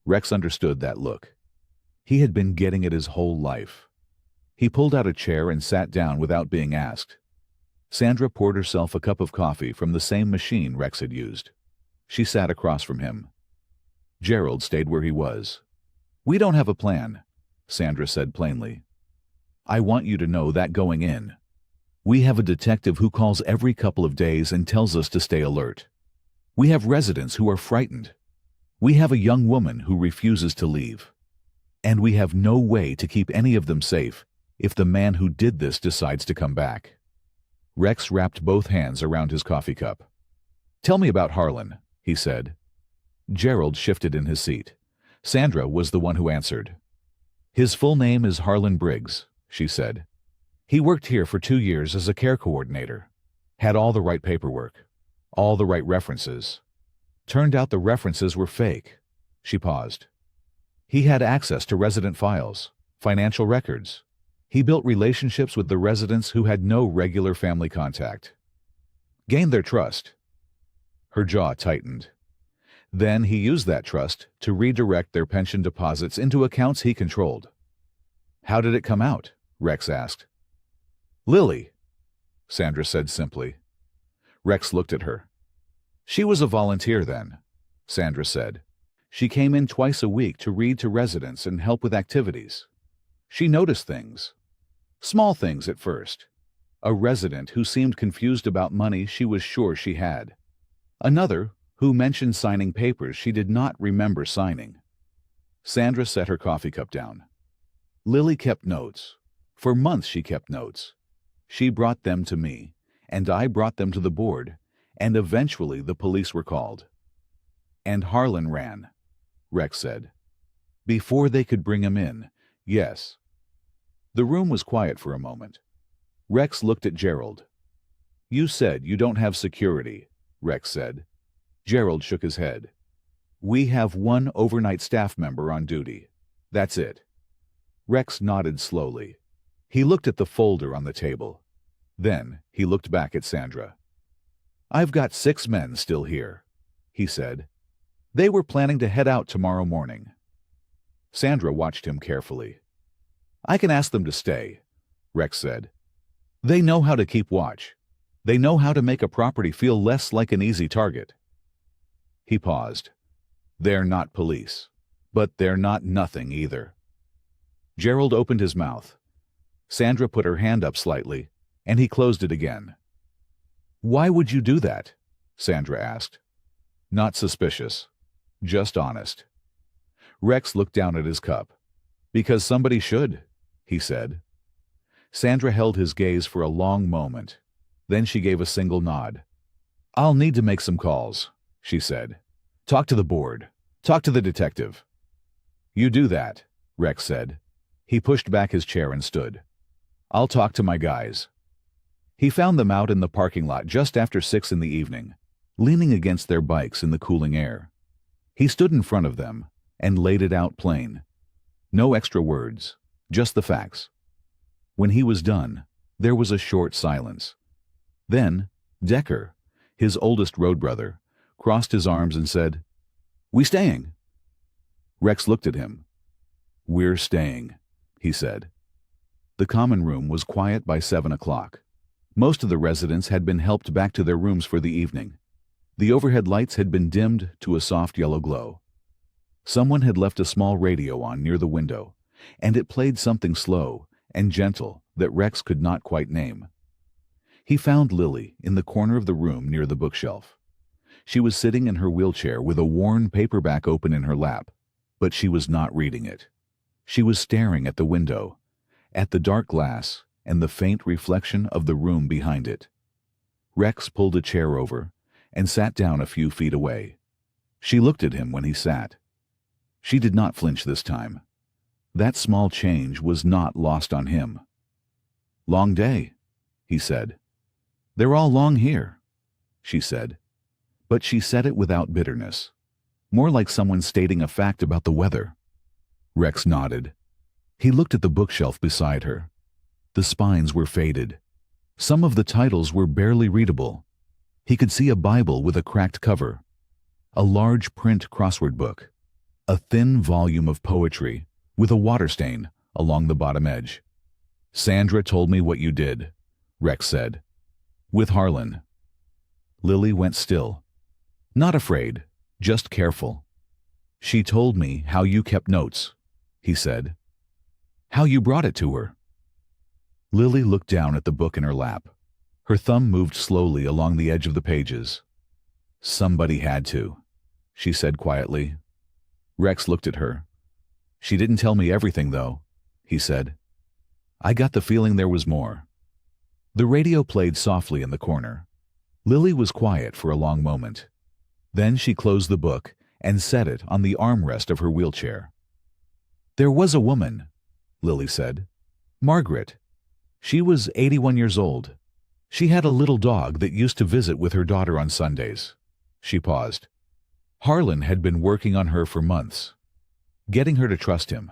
Rex understood that look. He had been getting it his whole life. He pulled out a chair and sat down without being asked. Sandra poured herself a cup of coffee from the same machine Rex had used. She sat across from him. Gerald stayed where he was. "We don't have a plan," Sandra said plainly. "I want you to know that going in. We have a detective who calls every couple of days and tells us to stay alert. We have residents who are frightened. We have a young woman who refuses to leave. And we have no way to keep any of them safe if the man who did this decides to come back." Rex wrapped both hands around his coffee cup. "Tell me about Harlan," he said. Gerald shifted in his seat. Sandra was the one who answered. "His full name is Harlan Briggs," she said. "He worked here for 2 years as a care coordinator. Had all the right paperwork, all the right references. Turned out the references were fake." She paused. "He had access to resident files, financial records. He built relationships with the residents who had no regular family contact. Gained their trust." Her jaw tightened. Then he used that trust to redirect their pension deposits into accounts he controlled. "How did it come out?" Rex asked. "Lily," Sandra said simply. Rex looked at her. "She was a volunteer then," Sandra said. "She came in twice a week to read to residents and help with activities. She noticed things. Small things at first. A resident who seemed confused about money she was sure she had. Another who mentioned signing papers she did not remember signing." Sandra set her coffee cup down. "Lily kept notes. For months she kept notes. She brought them to me, and I brought them to the board, and eventually the police were called." "And Harlan ran," Rex said. "Before they could bring him in, yes." The room was quiet for a moment. Rex looked at Gerald. "You said you don't have security," Rex said. Gerald shook his head. "We have one overnight staff member on duty. That's it." Rex nodded slowly. He looked at the folder on the table. Then he looked back at Sandra. "I've got 6 men still here," he said. "They were planning to head out tomorrow morning." Sandra watched him carefully. "I can ask them to stay," Rex said. "They know how to keep watch. They know how to make a property feel less like an easy target." He paused. "They're not police, but they're not nothing either." Gerald opened his mouth. Sandra put her hand up slightly, and he closed it again. "Why would you do that?" Sandra asked. "Not suspicious. Just honest." Rex looked down at his cup. "Because somebody should," he said. Sandra held his gaze for a long moment. Then she gave a single nod. "I'll need to make some calls," she said. "Talk to the board. Talk to the detective." "You do that," Rex said. He pushed back his chair and stood. "I'll talk to my guys." He found them out in the parking lot just after 6 in the evening, leaning against their bikes in the cooling air. He stood in front of them and laid it out plain. No extra words, just the facts. When he was done, there was a short silence. Then Decker, his oldest road brother, crossed his arms and said, "We staying?" Rex looked at him. "We're staying," he said. The common room was quiet by 7 o'clock. Most of the residents had been helped back to their rooms for the evening. The overhead lights had been dimmed to a soft yellow glow. Someone had left a small radio on near the window, and it played something slow and gentle that Rex could not quite name. He found Lily in the corner of the room near the bookshelf. She was sitting in her wheelchair with a worn paperback open in her lap, but she was not reading it. She was staring at the window, at the dark glass and the faint reflection of the room behind it. Rex pulled a chair over and sat down a few feet away. She looked at him when he sat. She did not flinch this time. That small change was not lost on him. "Long day," he said. "They're all long here," she said. But she said it without bitterness, more like someone stating a fact about the weather. Rex nodded. He looked at the bookshelf beside her. The spines were faded. Some of the titles were barely readable. He could see a Bible with a cracked cover, a large print crossword book, a thin volume of poetry with a water stain along the bottom edge. "Sandra told me what you did," Rex said. "With Harlan." Lily went still. "Not afraid, just careful." "She told me how you kept notes," he said. "How you brought it to her." Lily looked down at the book in her lap. Her thumb moved slowly along the edge of the pages. "Somebody had to," she said quietly. Rex looked at her. "She didn't tell me everything, though," he said. "I got the feeling there was more." The radio played softly in the corner. Lily was quiet for a long moment. Then she closed the book and set it on the armrest of her wheelchair. "There was a woman," Lily said. "Margaret. She was 81 years old. She had a little dog that used to visit with her daughter on Sundays." She paused. Harlan had been working on her for months, getting her to trust him.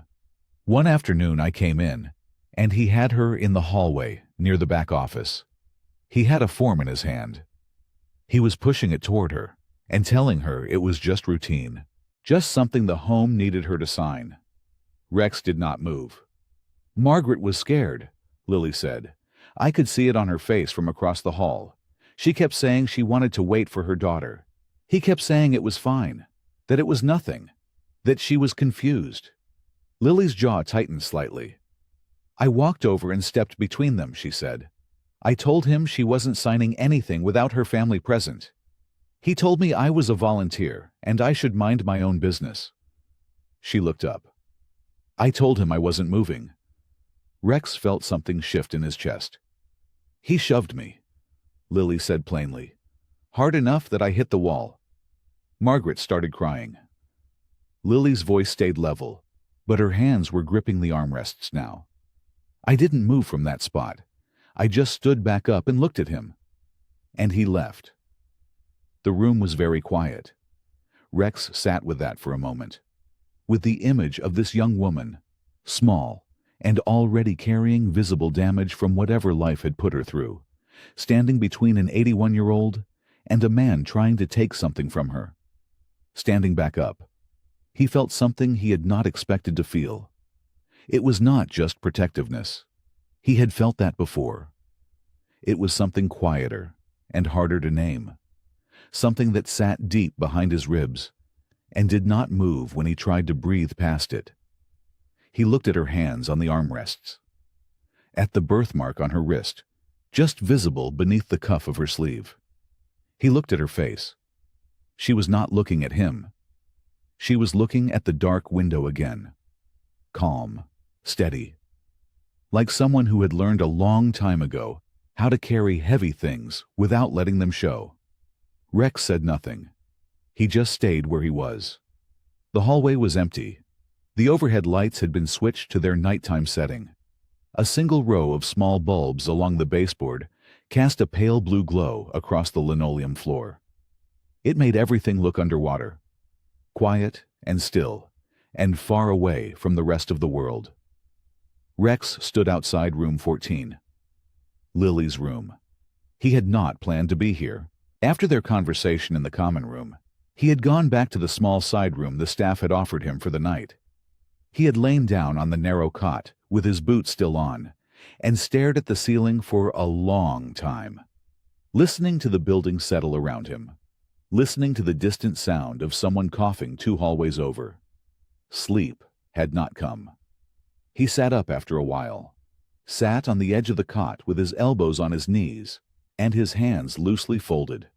One afternoon I came in, and he had her in the hallway near the back office. He had a form in his hand. He was pushing it toward her and telling her it was just routine, just something the home needed her to sign. Rex did not move. "Margaret was scared," Lily said. "I could see it on her face from across the hall. She kept saying she wanted to wait for her daughter. He kept saying it was fine, that it was nothing, that she was confused." Lily's jaw tightened slightly. "I walked over and stepped between them," she said. "I told him she wasn't signing anything without her family present. He told me I was a volunteer and I should mind my own business." She looked up. "I told him I wasn't moving." Rex felt something shift in his chest. "He shoved me," Lily said plainly. "Hard enough that I hit the wall." Margaret started crying. Lily's voice stayed level, but her hands were gripping the armrests now. "I didn't move from that spot. I just stood back up and looked at him. And he left." The room was very quiet. Rex sat with that for a moment, with the image of this young woman, small and already carrying visible damage from whatever life had put her through, standing between an 81-year-old and a man trying to take something from her. Standing back up, he felt something he had not expected to feel. It was not just protectiveness. He had felt that before. It was something quieter and harder to name, something that sat deep behind his ribs and did not move when he tried to breathe past it. He looked at her hands on the armrests, at the birthmark on her wrist, just visible beneath the cuff of her sleeve. He looked at her face. She was not looking at him. She was looking at the dark window again, calm, steady, like someone who had learned a long time ago how to carry heavy things without letting them show. Rex said nothing. He just stayed where he was. The hallway was empty. The overhead lights had been switched to their nighttime setting. A single row of small bulbs along the baseboard cast a pale blue glow across the linoleum floor. It made everything look underwater, quiet and still, and far away from the rest of the world. Rex stood outside room 14. Lily's room. He had not planned to be here. After their conversation in the common room, he had gone back to the small side room the staff had offered him for the night. He had lain down on the narrow cot, with his boots still on, and stared at the ceiling for a long time, listening to the building settle around him, listening to the distant sound of someone coughing 2 hallways over. Sleep had not come. He sat up after a while, sat on the edge of the cot with his elbows on his knees and his hands loosely folded.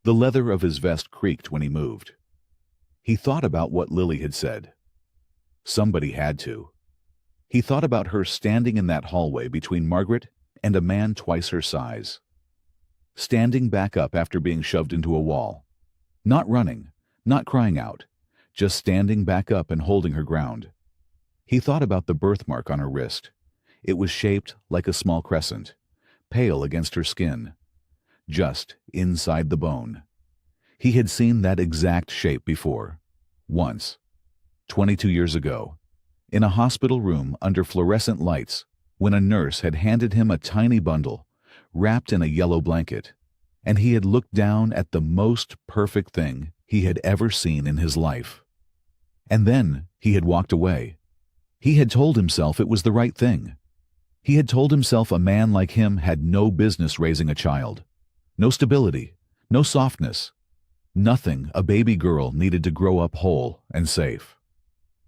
The leather of his vest creaked when he moved. He thought about what Lily had said. Somebody had to. He thought about her standing in that hallway between Margaret and a man twice her size. Standing back up after being shoved into a wall. Not running, not crying out, just standing back up and holding her ground. He thought about the birthmark on her wrist. It was shaped like a small crescent, pale against her skin, just inside the bone. He had seen that exact shape before, once, 22 years ago, in a hospital room under fluorescent lights, when a nurse had handed him a tiny bundle, wrapped in a yellow blanket, and he had looked down at the most perfect thing he had ever seen in his life. And then he had walked away. He had told himself it was the right thing. He had told himself a man like him had no business raising a child. No stability, no softness, nothing a baby girl needed to grow up whole and safe.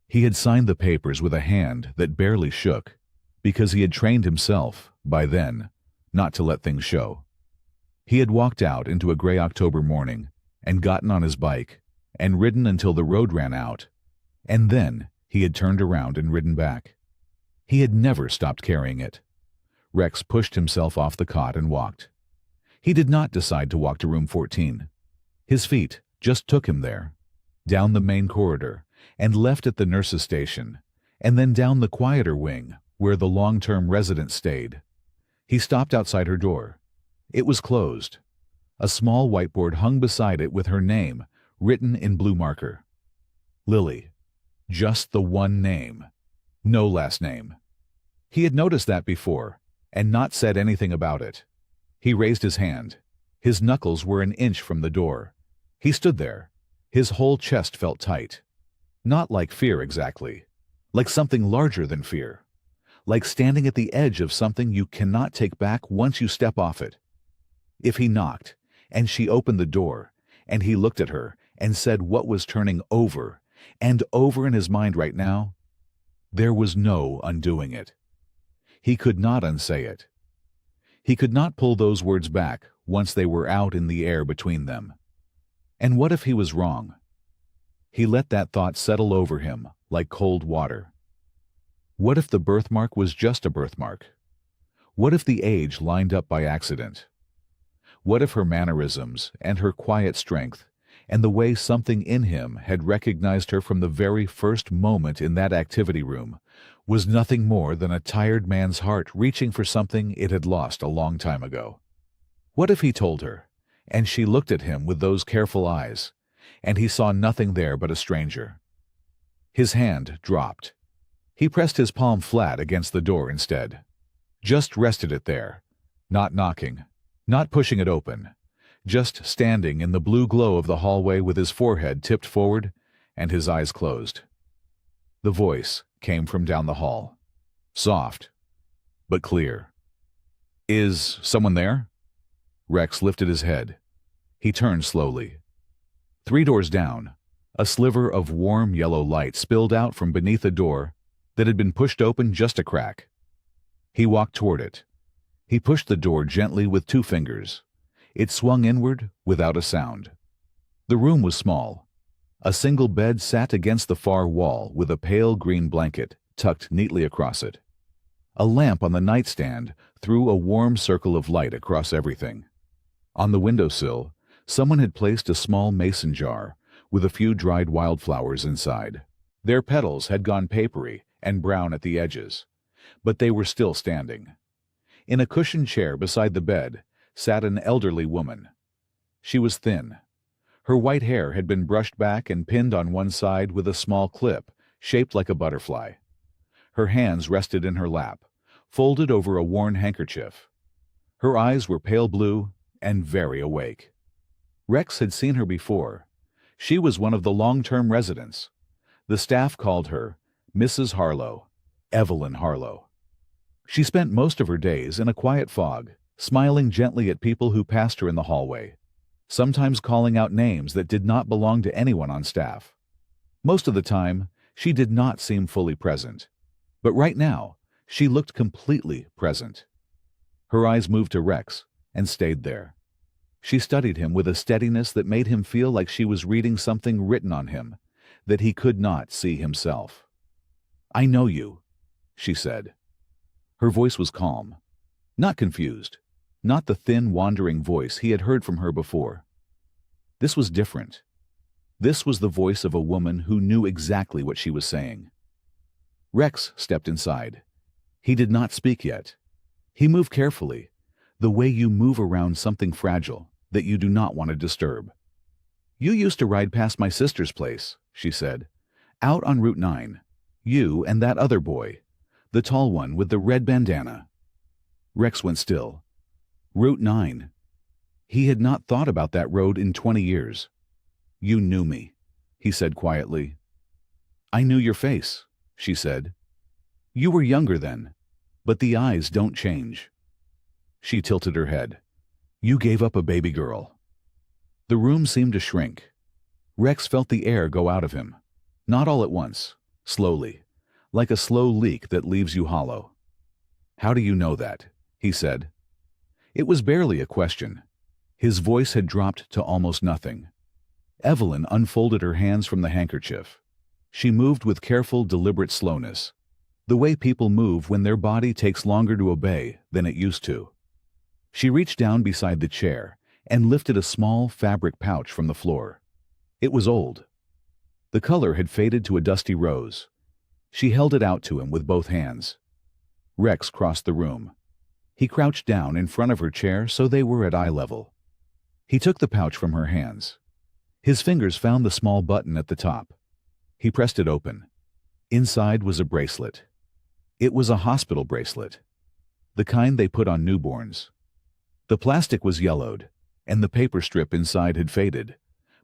He had signed the papers with a hand that barely shook, because he had trained himself, by then, not to let things show. He had walked out into a gray October morning and gotten on his bike and ridden until the road ran out, and then he had turned around and ridden back. He had never stopped carrying it. Rex pushed himself off the cot and walked. He did not decide to walk to room 14. His feet just took him there, down the main corridor, and left at the nurse's station, and then down the quieter wing where the long-term residents stayed. He stopped outside her door. It was closed. A small whiteboard hung beside it with her name, written in blue marker. Lily. Just the one name. No last name. He had noticed that before, and not said anything about it. He raised his hand. His knuckles were an inch from the door. He stood there. His whole chest felt tight. Not like fear exactly. Like something larger than fear. Like standing at the edge of something you cannot take back once you step off it. If he knocked, and she opened the door, and he looked at her and said what was turning over and over in his mind right now, there was no undoing it. He could not unsay it. He could not pull those words back once they were out in the air between them. And what if he was wrong? He let that thought settle over him like cold water. What if the birthmark was just a birthmark? What if the age lined up by accident? What if her mannerisms and her quiet strength and the way something in him had recognized her from the very first moment in that activity room was nothing more than a tired man's heart reaching for something it had lost a long time ago? What if he told her, and she looked at him with those careful eyes, and he saw nothing there but a stranger? His hand dropped. He pressed his palm flat against the door instead. Just rested it there, not knocking, not pushing it open, just standing in the blue glow of the hallway with his forehead tipped forward and his eyes closed. The voice came from down the hall, soft, but clear. "Is someone there?" Rex lifted his head. He turned slowly. 3 doors down, a sliver of warm yellow light spilled out from beneath a door that had been pushed open just a crack. He walked toward it. He pushed the door gently with 2 fingers. It swung inward without a sound. The room was small. A single bed sat against the far wall with a pale green blanket tucked neatly across it. A lamp on the nightstand threw a warm circle of light across everything. On the windowsill, someone had placed a small mason jar with a few dried wildflowers inside. Their petals had gone papery and brown at the edges, but they were still standing. In a cushioned chair beside the bed sat an elderly woman. She was thin. Her white hair had been brushed back and pinned on one side with a small clip shaped like a butterfly. Her hands rested in her lap, folded over a worn handkerchief. Her eyes were pale blue and very awake. Rex had seen her before. She was one of the long-term residents. The staff called her Mrs. Harlow, Evelyn Harlow. She spent most of her days in a quiet fog, smiling gently at people who passed her in the hallway, sometimes calling out names that did not belong to anyone on staff. Most of the time, she did not seem fully present. But right now, she looked completely present. Her eyes moved to Rex and stayed there. She studied him with a steadiness that made him feel like she was reading something written on him that he could not see himself. "I know you," she said. Her voice was calm, not confused, not the thin, wandering voice he had heard from her before. This was different. This was the voice of a woman who knew exactly what she was saying. Rex stepped inside. He did not speak yet. He moved carefully, the way you move around something fragile that you do not want to disturb. "You used to ride past my sister's place," she said, "out on Route 9. You and that other boy, the tall one with the red bandana." Rex went still. Route 9. He had not thought about that road in 20 years. "You knew me," he said quietly. "I knew your face," she said. "You were younger then, but the eyes don't change." She tilted her head. "You gave up a baby girl." The room seemed to shrink. Rex felt the air go out of him, not all at once, slowly, like a slow leak that leaves you hollow. "How do you know that?" he said. It was barely a question. His voice had dropped to almost nothing. Evelyn unfolded her hands from the handkerchief. She moved with careful, deliberate slowness, the way people move when their body takes longer to obey than it used to. She reached down beside the chair and lifted a small fabric pouch from the floor. It was old. The color had faded to a dusty rose. She held it out to him with both hands. Rex crossed the room. He crouched down in front of her chair so they were at eye level. He took the pouch from her hands. His fingers found the small button at the top. He pressed it open. Inside was a bracelet. It was a hospital bracelet, the kind they put on newborns. The plastic was yellowed, and the paper strip inside had faded,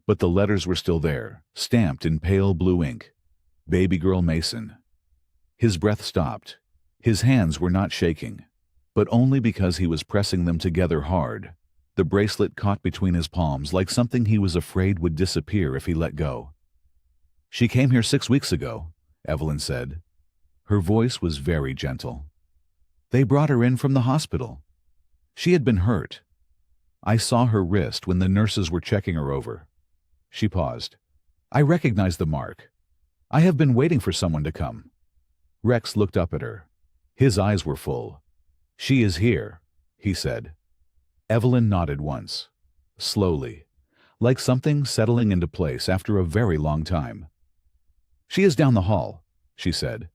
but the letters were still there, stamped in pale blue ink. Baby Girl Mason. His breath stopped. His hands were not shaking, but only because he was pressing them together hard. The bracelet caught between his palms like something he was afraid would disappear if he let go. "She came here 6 weeks ago," Evelyn said. Her voice was very gentle. "They brought her in from the hospital. She had been hurt. I saw her wrist when the nurses were checking her over." She paused. "I recognized the mark. I have been waiting for someone to come." Rex looked up at her. His eyes were full. "She is here," he said. Evelyn nodded once, slowly, like something settling into place after a very long time. "She is down the hall," she said.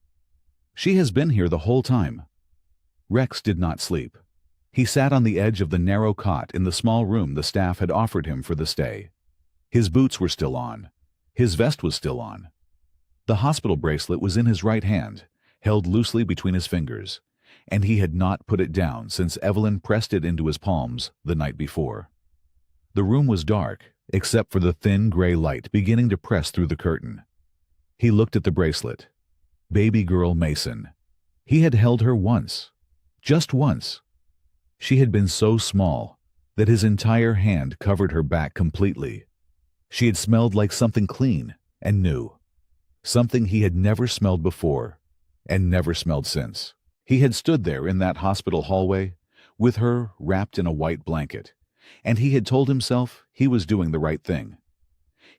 "She has been here the whole time." Rex did not sleep. He sat on the edge of the narrow cot in the small room the staff had offered him for the stay. His boots were still on. His vest was still on. The hospital bracelet was in his right hand, held loosely between his fingers, and he had not put it down since Evelyn pressed it into his palms the night before. The room was dark, except for the thin gray light beginning to press through the curtain. He looked at the bracelet. Baby Girl Mason. He had held her once. Just once. She had been so small that his entire hand covered her back completely. She had smelled like something clean and new. Something he had never smelled before and never smelled since. He had stood there in that hospital hallway with her wrapped in a white blanket, and he had told himself he was doing the right thing.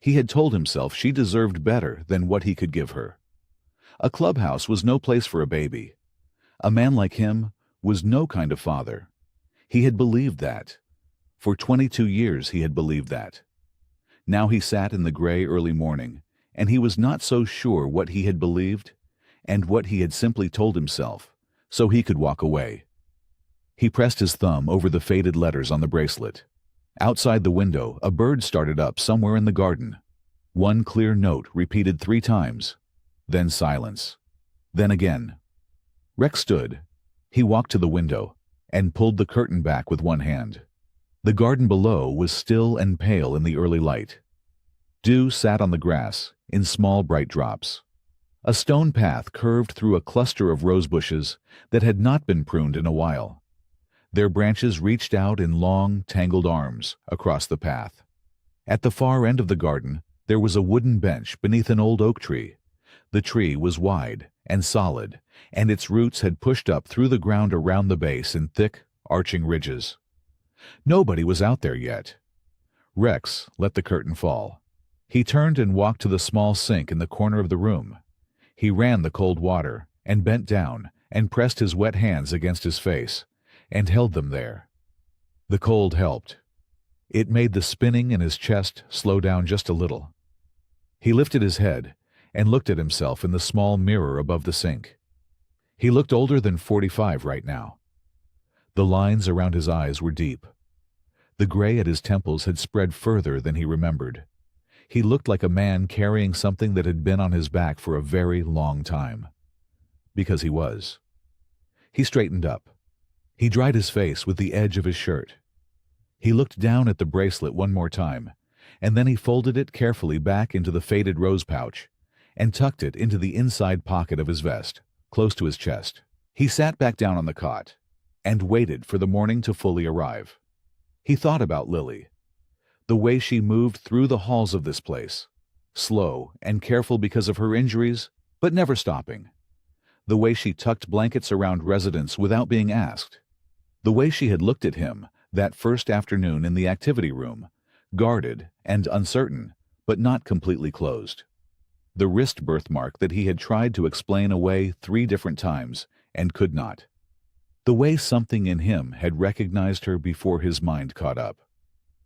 He had told himself she deserved better than what he could give her. A clubhouse was no place for a baby. A man like him was no kind of father. He had believed that. For 22 years he had believed that. Now he sat in the gray early morning, and he was not so sure what he had believed and what he had simply told himself, so he could walk away. He pressed his thumb over the faded letters on the bracelet. Outside the window, a bird started up somewhere in the garden. One clear note repeated 3 times, then silence, then again. Rex stood. He walked to the window and pulled the curtain back with one hand. The garden below was still and pale in the early light. Dew sat on the grass in small bright drops. A stone path curved through a cluster of rose bushes that had not been pruned in a while. Their branches reached out in long, tangled arms across the path. At the far end of the garden, there was a wooden bench beneath an old oak tree. The tree was wide and solid, and its roots had pushed up through the ground around the base in thick, arching ridges. Nobody was out there yet. Rex let the curtain fall. He turned and walked to the small sink in the corner of the room. He ran the cold water and bent down and pressed his wet hands against his face and held them there. The cold helped. It made the spinning in his chest slow down just a little. He lifted his head and looked at himself in the small mirror above the sink. He looked older than 45 right now. The lines around his eyes were deep. The gray at his temples had spread further than he remembered. He looked like a man carrying something that had been on his back for a very long time. Because he was. He straightened up. He dried his face with the edge of his shirt. He looked down at the bracelet one more time, and then he folded it carefully back into the faded rose pouch and tucked it into the inside pocket of his vest, close to his chest. He sat back down on the cot and waited for the morning to fully arrive. He thought about Lily, the way she moved through the halls of this place, slow and careful because of her injuries, but never stopping. The way she tucked blankets around residents without being asked. The way she had looked at him that first afternoon in the activity room, guarded and uncertain, but not completely closed. The wrist birthmark that he had tried to explain away 3 different times and could not. the way something in him had recognized her before his mind caught up.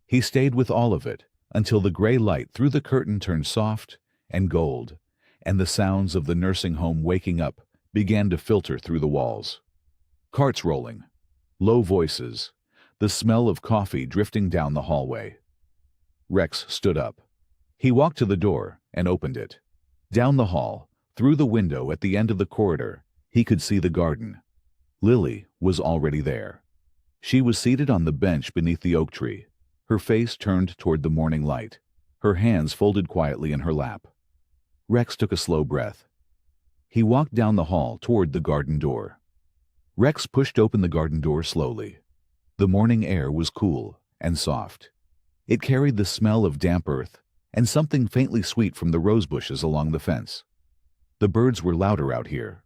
He stayed with all of it until the gray light through the curtain turned soft and gold, and the sounds of the nursing home waking up began to filter through the walls. Carts rolling, low voices, the smell of coffee drifting down the hallway. Rex stood up. He walked to the door and opened it. Down the hall, through the window at the end of the corridor, he could see the garden. Lily was already there. She was seated on the bench beneath the oak tree, her face turned toward the morning light, her hands folded quietly in her lap. Rex took a slow breath. He walked down the hall toward the garden door. Rex pushed open the garden door slowly. The morning air was cool and soft. It carried the smell of damp earth and something faintly sweet from the rose bushes along the fence. The birds were louder out here.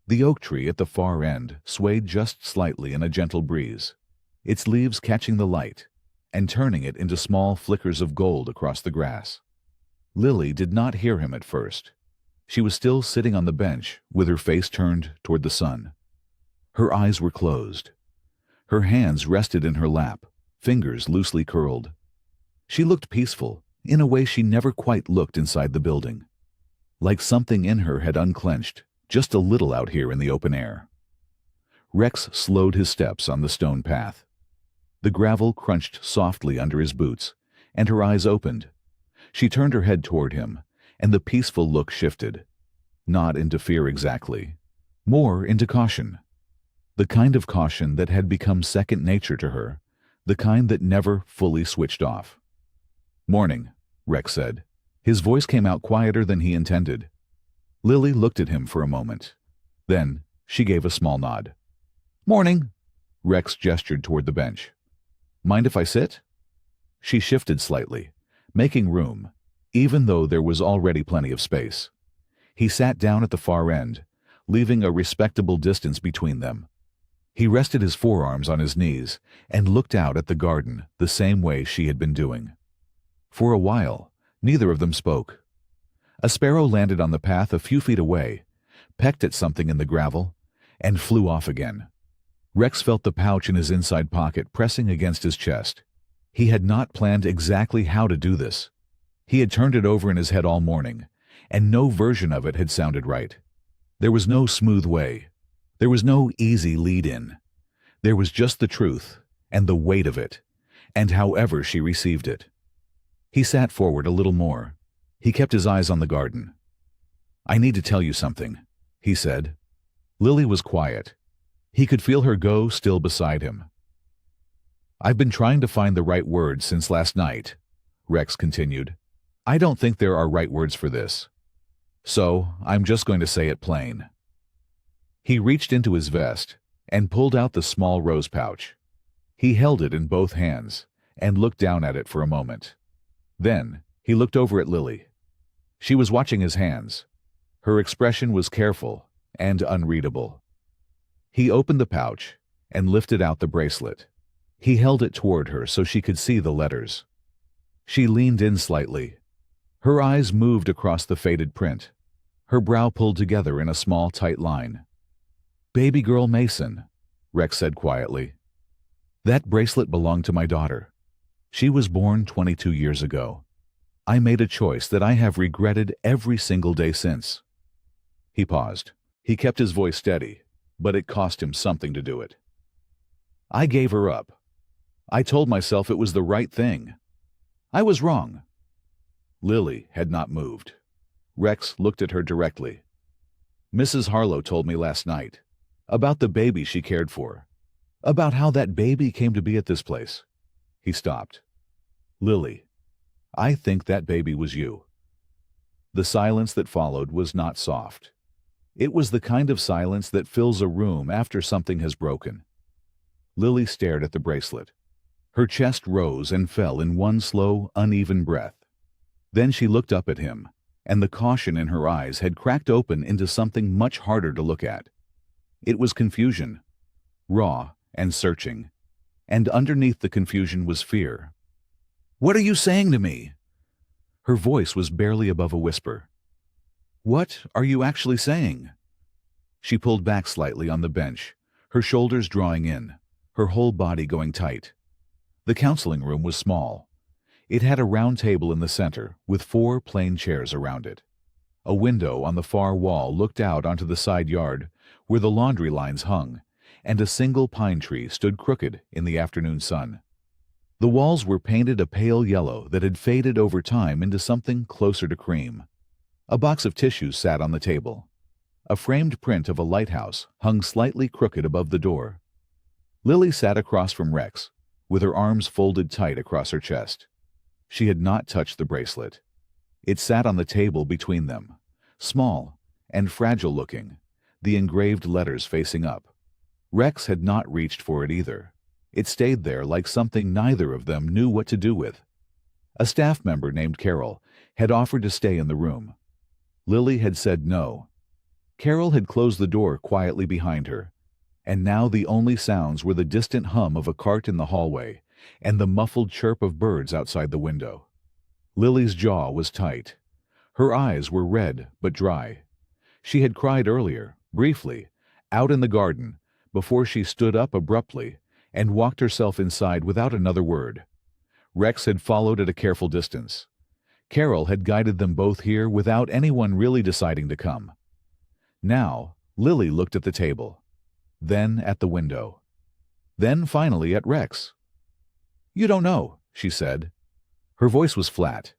The oak tree at the far end swayed just slightly in a gentle breeze, its leaves catching the light and turning it into small flickers of gold across the grass. Lily did not hear him at first. She was still sitting on the bench with her face turned toward the sun. Her eyes were closed. Her hands rested in her lap, fingers loosely curled. She looked peaceful, in a way she never quite looked inside the building. Like something in her had unclenched, just a little out here in the open air. Rex slowed his steps on the stone path. The gravel crunched softly under his boots, and her eyes opened. She turned her head toward him, and the peaceful look shifted. Not into fear exactly, more into caution. The kind of caution that had become second nature to her, the kind that never fully switched off. "Morning," Rex said. His voice came out quieter than he intended. Lily looked at him for a moment. Then she gave a small nod. "Morning." Rex gestured toward the bench. "Mind if I sit?" She shifted slightly, making room, even though there was already plenty of space. He sat down at the far end, leaving a respectable distance between them. He rested his forearms on his knees and looked out at the garden the same way she had been doing. For a while, neither of them spoke. A sparrow landed on the path a few feet away, pecked at something in the gravel, and flew off again. Rex felt the pouch in his inside pocket pressing against his chest. He had not planned exactly how to do this. He had turned it over in his head all morning, and no version of it had sounded right. There was no smooth way. There was no easy lead-in. There was just the truth, and the weight of it, and however she received it. He sat forward a little more. He kept his eyes on the garden. "I need to tell you something," he said. Lily was quiet. He could feel her go still beside him. "I've been trying to find the right words since last night," Rex continued. "I don't think there are right words for this. So I'm just going to say it plain." He reached into his vest and pulled out the small rose pouch. He held it in both hands and looked down at it for a moment. Then he looked over at Lily. She was watching his hands. Her expression was careful and unreadable. He opened the pouch and lifted out the bracelet. He held it toward her so she could see the letters. She leaned in slightly. Her eyes moved across the faded print. Her brow pulled together in a small, tight line. "Baby girl Mason," Rex said quietly. "That bracelet belonged to my daughter. She was born 22 years ago. I made a choice that I have regretted every single day since." He paused. He kept his voice steady, but it cost him something to do it. "I gave her up. I told myself it was the right thing. I was wrong." Lily had not moved. Rex looked at her directly. "Mrs. Harlow told me last night about the baby she cared for, about how that baby came to be at this place." He stopped. "Lily, I think that baby was you." The silence that followed was not soft. It was the kind of silence that fills a room after something has broken. Lily stared at the bracelet. Her chest rose and fell in one slow, uneven breath. Then she looked up at him, and the caution in her eyes had cracked open into something much harder to look at. It was confusion, raw and searching, and underneath the confusion was fear. "What are you saying to me?" Her voice was barely above a whisper. "What are you actually saying?" She pulled back slightly on the bench, her shoulders drawing in, her whole body going tight. The counseling room was small. It had a round table in the center with 4 plain chairs around it. A window on the far wall looked out onto the side yard where the laundry lines hung, and a single pine tree stood crooked in the afternoon sun. The walls were painted a pale yellow that had faded over time into something closer to cream. A box of tissues sat on the table. A framed print of a lighthouse hung slightly crooked above the door. Lily sat across from Rex, with her arms folded tight across her chest. She had not touched the bracelet. It sat on the table between them, small and fragile-looking, the engraved letters facing up. Rex had not reached for it either. It stayed there like something neither of them knew what to do with. A staff member named Carol had offered to stay in the room. Lily had said no. Carol had closed the door quietly behind her, and now the only sounds were the distant hum of a cart in the hallway and the muffled chirp of birds outside the window. Lily's jaw was tight. Her eyes were red but dry. She had cried earlier, briefly, out in the garden, before she stood up abruptly and walked herself inside without another word. Rex had followed at a careful distance. Carol had guided them both here without anyone really deciding to come. Now, Lily looked at the table, then at the window, then finally at Rex. "You don't know," she said. Her voice was flat.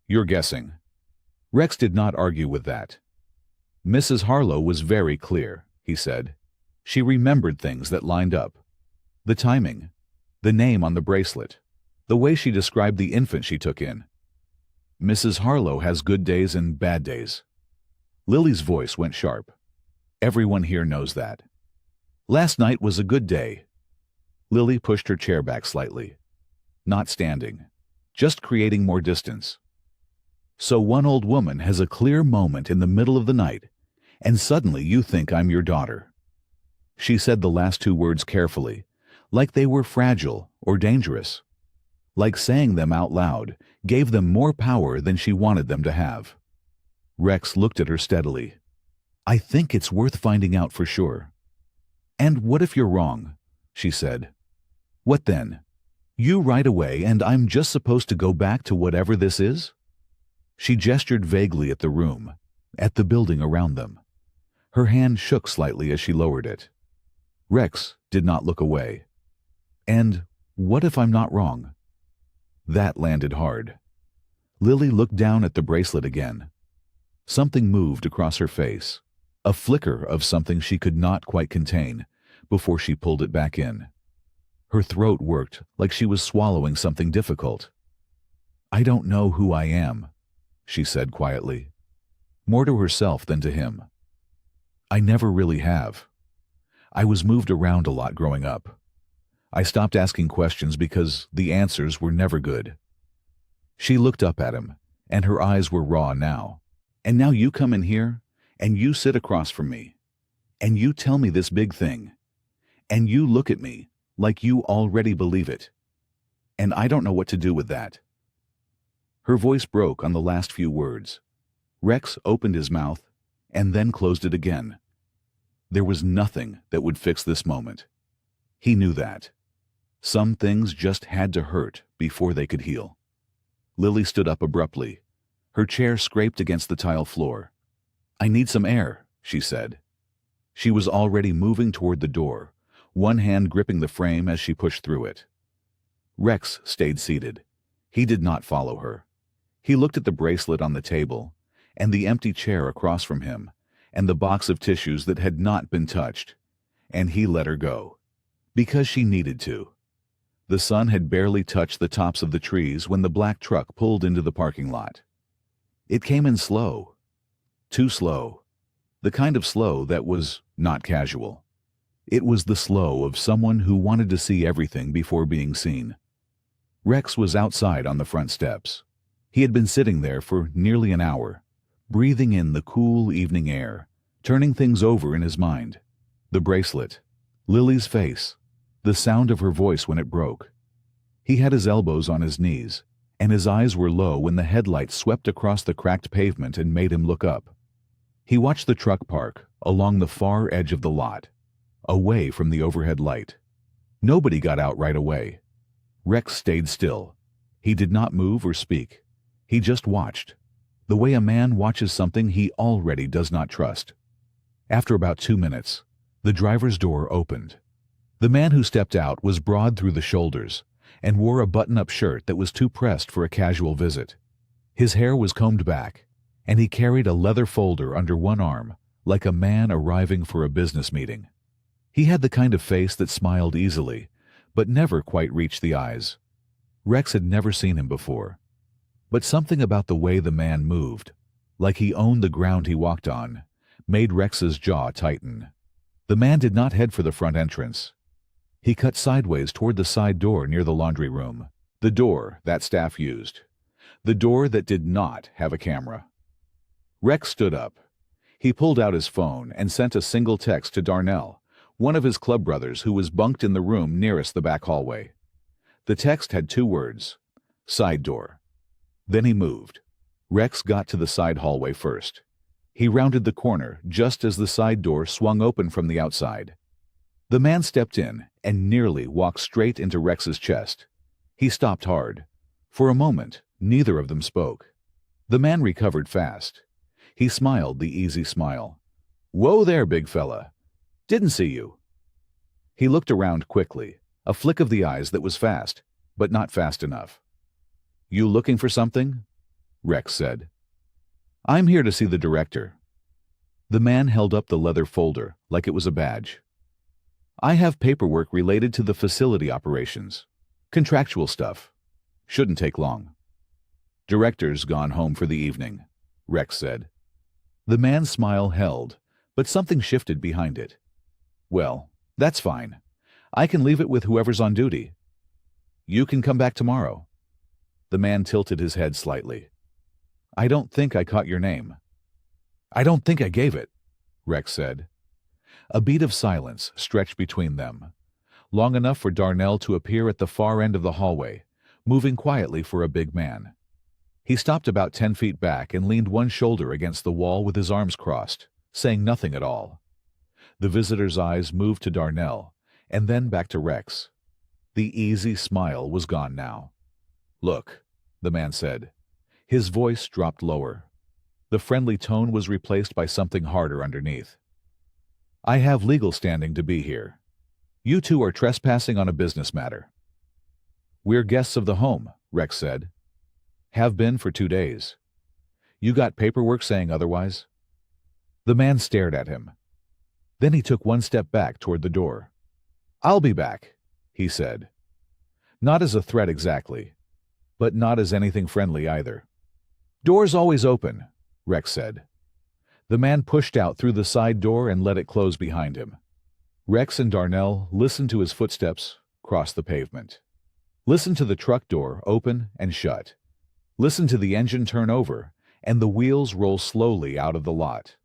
"You're guessing." Rex did not argue with that. "Mrs. Harlow was very clear," he said. She remembered things that lined up. The timing, the name on the bracelet, the way she described the infant she took in. "Mrs. Harlow has good days and bad days." Lily's voice went sharp. "Everyone here knows that. Last night was a good day." Lily pushed her chair back slightly. Not standing, just creating more distance. "So one old woman has a clear moment in the middle of the night, and suddenly you think I'm your daughter." She said the last 2 words carefully, like they were fragile or dangerous. Like saying them out loud gave them more power than she wanted them to have. Rex looked at her steadily. "I think it's worth finding out for sure." "And what if you're wrong?" she said. "What then? You right away and I'm just supposed to go back to whatever this is?" She gestured vaguely at the room, at the building around them. Her hand shook slightly as she lowered it. Rex did not look away. "And what if I'm not wrong?" That landed hard. Lily looked down at the bracelet again. Something moved across her face, a flicker of something she could not quite contain, before she pulled it back in. Her throat worked like she was swallowing something difficult. "I don't know who I am," she said quietly, more to herself than to him. "I never really have. I was moved around a lot growing up. I stopped asking questions because the answers were never good." She looked up at him, and her eyes were raw now. "And now you come in here, and you sit across from me, and you tell me this big thing, and you look at me like you already believe it. And I don't know what to do with that." Her voice broke on the last few words. Rex opened his mouth and then closed it again. There was nothing that would fix this moment. He knew that. Some things just had to hurt before they could heal. Lily stood up abruptly. Her chair scraped against the tile floor. "I need some air," she said. She was already moving toward the door, one hand gripping the frame as she pushed through it. Rex stayed seated. He did not follow her. He looked at the bracelet on the table, and the empty chair across from him, and the box of tissues that had not been touched, and he let her go. Because she needed to. The sun had barely touched the tops of the trees when the black truck pulled into the parking lot. It came in slow. Too slow. The kind of slow that was not casual. It was the slow of someone who wanted to see everything before being seen. Rex was outside on the front steps. He had been sitting there for nearly an hour, breathing in the cool evening air, turning things over in his mind. The bracelet, Lily's face, the sound of her voice when it broke. He had his elbows on his knees, and his eyes were low when the headlights swept across the cracked pavement and made him look up. He watched the truck park along the far edge of the lot, away from the overhead light. Nobody got out right away. Rex stayed still. He did not move or speak. He just watched, the way a man watches something he already does not trust. After about 2 minutes, the driver's door opened. The man who stepped out was broad through the shoulders and wore a button-up shirt that was too pressed for a casual visit. His hair was combed back, and he carried a leather folder under one arm, like a man arriving for a business meeting. He had the kind of face that smiled easily, but never quite reached the eyes. Rex had never seen him before. But something about the way the man moved, like he owned the ground he walked on, made Rex's jaw tighten. The man did not head for the front entrance. He cut sideways toward the side door near the laundry room, the door that staff used, the door that did not have a camera. Rex stood up. He pulled out his phone and sent a single text to Darnell, one of his club brothers who was bunked in the room nearest the back hallway. The text had 2 words, side door. Then he moved. Rex got to the side hallway first. He rounded the corner just as the side door swung open from the outside. The man stepped in and nearly walked straight into Rex's chest. He stopped hard. For a moment, neither of them spoke. The man recovered fast. He smiled the easy smile. "Whoa there, big fella. Didn't see you." He looked around quickly, a flick of the eyes that was fast, but not fast enough. "You looking for something?" Rex said. "I'm here to see the director." The man held up the leather folder like it was a badge. "I have paperwork related to the facility operations. Contractual stuff. Shouldn't take long." "Director's gone home for the evening," Rex said. The man's smile held, but something shifted behind it. "Well, that's fine. I can leave it with whoever's on duty. You can come back tomorrow." The man tilted his head slightly. "I don't think I caught your name." "I don't think I gave it," Rex said. A beat of silence stretched between them, long enough for Darnell to appear at the far end of the hallway, moving quietly for a big man. He stopped about 10 feet back and leaned one shoulder against the wall with his arms crossed, saying nothing at all. The visitor's eyes moved to Darnell, and then back to Rex. The easy smile was gone now. "Look," the man said. His voice dropped lower. The friendly tone was replaced by something harder underneath. "I have legal standing to be here. You two are trespassing on a business matter." "We're guests of the home," Rex said. "Have been for 2 days. You got paperwork saying otherwise?" The man stared at him. Then he took one step back toward the door. "I'll be back," he said. Not as a threat exactly, but not as anything friendly either. "Door's always open," Rex said. The man pushed out through the side door and let it close behind him. Rex and Darnell listened to his footsteps cross the pavement. Listened to the truck door open and shut. Listened to the engine turn over and the wheels roll slowly out of the lot.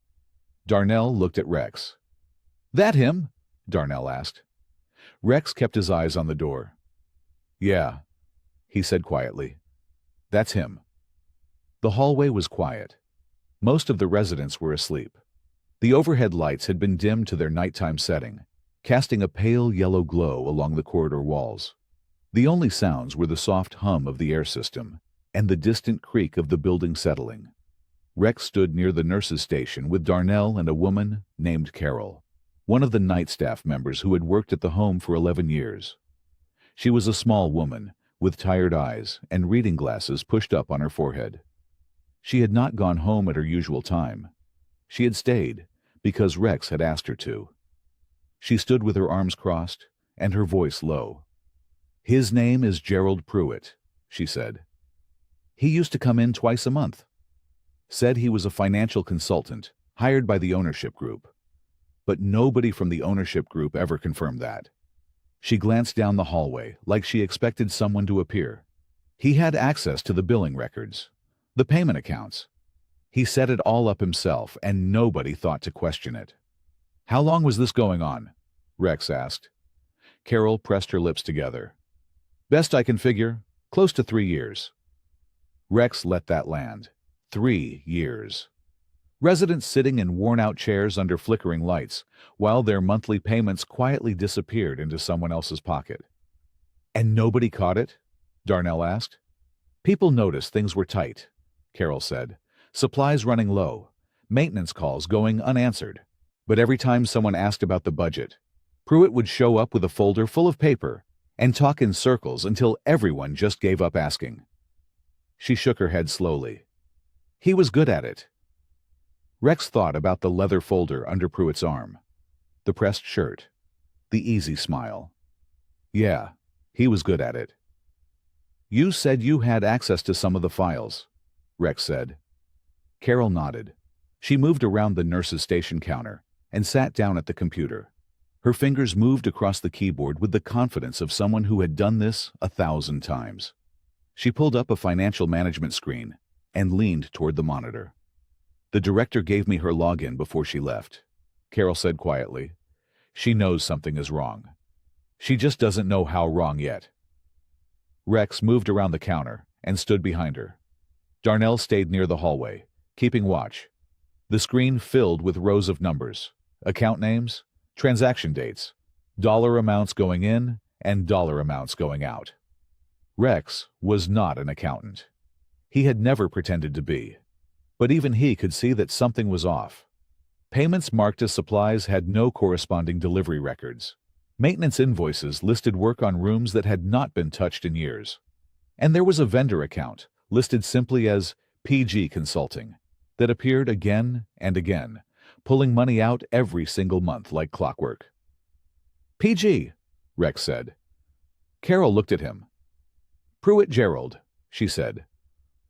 Darnell looked at Rex. "That him?" Darnell asked. Rex kept his eyes on the door. "Yeah," he said quietly. "That's him." The hallway was quiet. Most of the residents were asleep. The overhead lights had been dimmed to their nighttime setting, casting a pale yellow glow along the corridor walls. The only sounds were the soft hum of the air system and the distant creak of the building settling. Rex stood near the nurse's station with Darnell and a woman named Carol, one of the night staff members who had worked at the home for 11 years. She was a small woman with tired eyes and reading glasses pushed up on her forehead. She had not gone home at her usual time. She had stayed because Rex had asked her to. She stood with her arms crossed and her voice low. "His name is Gerald Pruitt," she said. "He used to come in twice a month. Said he was a financial consultant hired by the ownership group. But nobody from the ownership group ever confirmed that." She glanced down the hallway like she expected someone to appear. He had access to the billing records, the payment accounts. He set it all up himself, and nobody thought to question it. "How long was this going on?" Rex asked. Carol pressed her lips together. "Best I can figure, close to 3 years." Rex let that land. 3 years. Residents sitting in worn-out chairs under flickering lights, while their monthly payments quietly disappeared into someone else's pocket. "And nobody caught it?" Darnell asked. "People noticed things were tight," Carol said. "Supplies running low, maintenance calls going unanswered. But every time someone asked about the budget, Pruitt would show up with a folder full of paper and talk in circles until everyone just gave up asking." She shook her head slowly. "He was good at it." Rex thought about the leather folder under Pruitt's arm, the pressed shirt, the easy smile. Yeah, he was good at it. "You said you had access to some of the files," Rex said. Carol nodded. She moved around the nurse's station counter and sat down at the computer. Her fingers moved across the keyboard with the confidence of someone who had done this 1,000 times. She pulled up a financial management screen and leaned toward the monitor. "The director gave me her login before she left," Carol said quietly. "She knows something is wrong. She just doesn't know how wrong yet." Rex moved around the counter and stood behind her. Darnell stayed near the hallway, keeping watch. The screen filled with rows of numbers, account names, transaction dates, dollar amounts going in and dollar amounts going out. Rex was not an accountant. He had never pretended to be. But even he could see that something was off. Payments marked as supplies had no corresponding delivery records. Maintenance invoices listed work on rooms that had not been touched in years. And there was a vendor account, listed simply as PG Consulting, that appeared again and again, pulling money out every single month like clockwork. "PG," Rex said. Carol looked at him. "Pruitt Gerald," she said.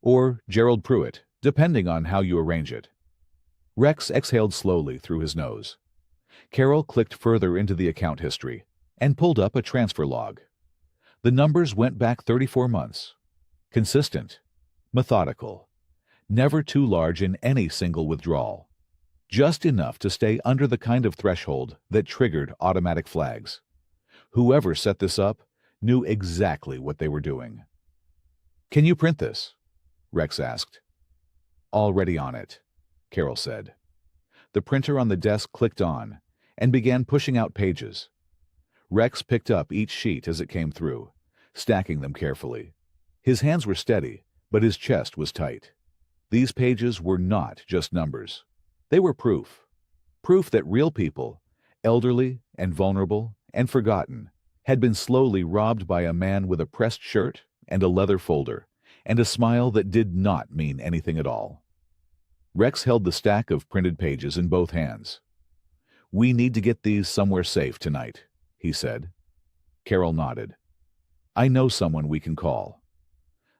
"Or Gerald Pruitt, depending on how you arrange it." Rex exhaled slowly through his nose. Carol clicked further into the account history and pulled up a transfer log. The numbers went back 34 months. Consistent, methodical, never too large in any single withdrawal. Just enough to stay under the kind of threshold that triggered automatic flags. Whoever set this up knew exactly what they were doing. "Can you print this?" Rex asked. "Already on it," Carol said. The printer on the desk clicked on and began pushing out pages. Rex picked up each sheet as it came through, stacking them carefully. His hands were steady, but his chest was tight. These pages were not just numbers. They were proof. Proof that real people, elderly and vulnerable and forgotten, had been slowly robbed by a man with a pressed shirt and a leather folder, and a smile that did not mean anything at all. Rex held the stack of printed pages in both hands. "We need to get these somewhere safe tonight," he said. Carol nodded. "I know someone we can call."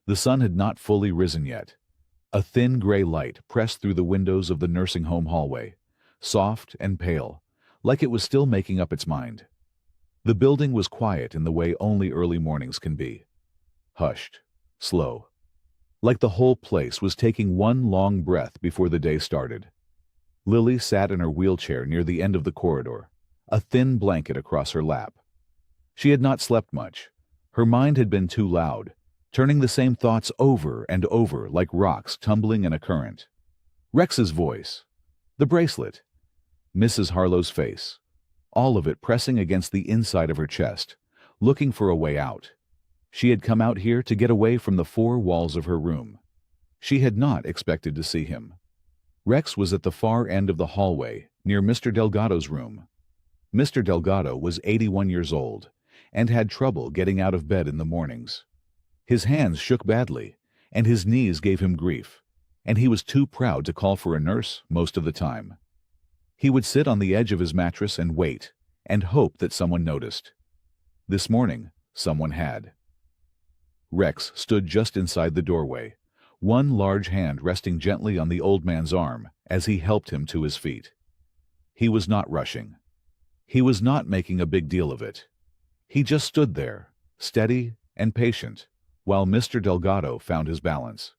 The sun had not fully risen yet. A thin gray light pressed through the windows of the nursing home hallway, soft and pale, like it was still making up its mind. The building was quiet in the way only early mornings can be. Hushed, slow. Like the whole place was taking one long breath before the day started. Lily sat in her wheelchair near the end of the corridor, a thin blanket across her lap. She had not slept much. Her mind had been too loud, turning the same thoughts over and over like rocks tumbling in a current. Rex's voice, the bracelet, Mrs. Harlow's face, all of it pressing against the inside of her chest, looking for a way out. She had come out here to get away from the four walls of her room. She had not expected to see him. Rex was at the far end of the hallway, near Mr. Delgado's room. Mr. Delgado was 81 years old and had trouble getting out of bed in the mornings. His hands shook badly, and his knees gave him grief, and he was too proud to call for a nurse most of the time. He would sit on the edge of his mattress and wait, and hope that someone noticed. This morning, someone had. Rex stood just inside the doorway, one large hand resting gently on the old man's arm as he helped him to his feet. He was not rushing. He was not making a big deal of it. He just stood there, steady and patient, while Mr. Delgado found his balance.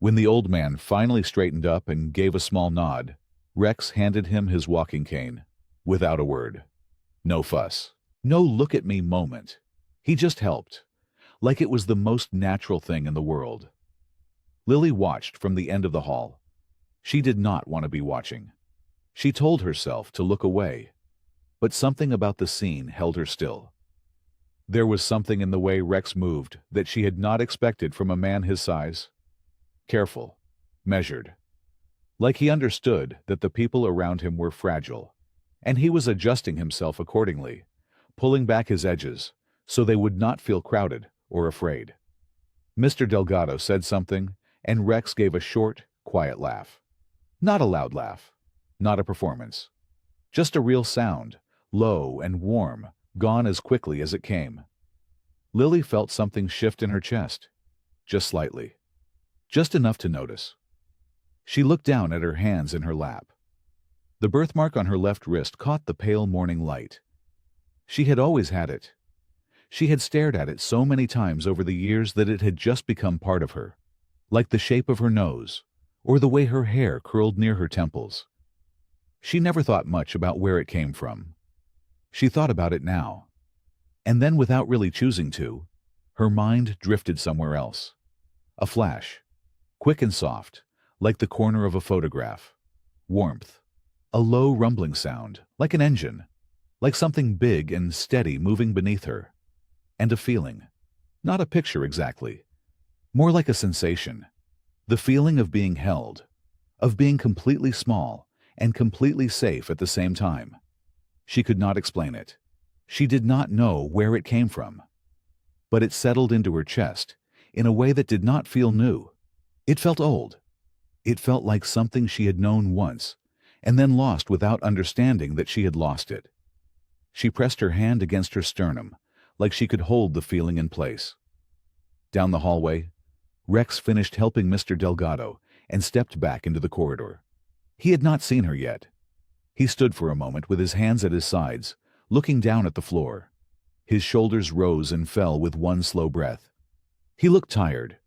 When the old man finally straightened up and gave a small nod, Rex handed him his walking cane, without a word. No fuss, no look-at-me moment. He just helped, like it was the most natural thing in the world. Lily watched from the end of the hall. She did not want to be watching. She told herself to look away, but something about the scene held her still. There was something in the way Rex moved that she had not expected from a man his size. Careful, measured, like he understood that the people around him were fragile, and he was adjusting himself accordingly, pulling back his edges so they would not feel crowded or afraid. Mr. Delgado said something, and Rex gave a short, quiet laugh. Not a loud laugh, not a performance. Just a real sound, low and warm, gone as quickly as it came. Lily felt something shift in her chest, just slightly, just enough to notice. She looked down at her hands in her lap. The birthmark on her left wrist caught the pale morning light. She had always had it. She had stared at it so many times over the years that it had just become part of her, like the shape of her nose, or the way her hair curled near her temples. She never thought much about where it came from. She thought about it now. And then, without really choosing to, her mind drifted somewhere else. A flash, quick and soft, like the corner of a photograph. Warmth. A low rumbling sound, like an engine, like something big and steady moving beneath her. And a feeling. Not a picture exactly. More like a sensation. The feeling of being held, of being completely small and completely safe at the same time. She could not explain it. She did not know where it came from. But it settled into her chest in a way that did not feel new. It felt old. It felt like something she had known once and then lost without understanding that she had lost it. She pressed her hand against her sternum, like she could hold the feeling in place. Down the hallway, Rex finished helping Mr. Delgado and stepped back into the corridor. He had not seen her yet. He stood for a moment with his hands at his sides, looking down at the floor. His shoulders rose and fell with one slow breath. He looked tired.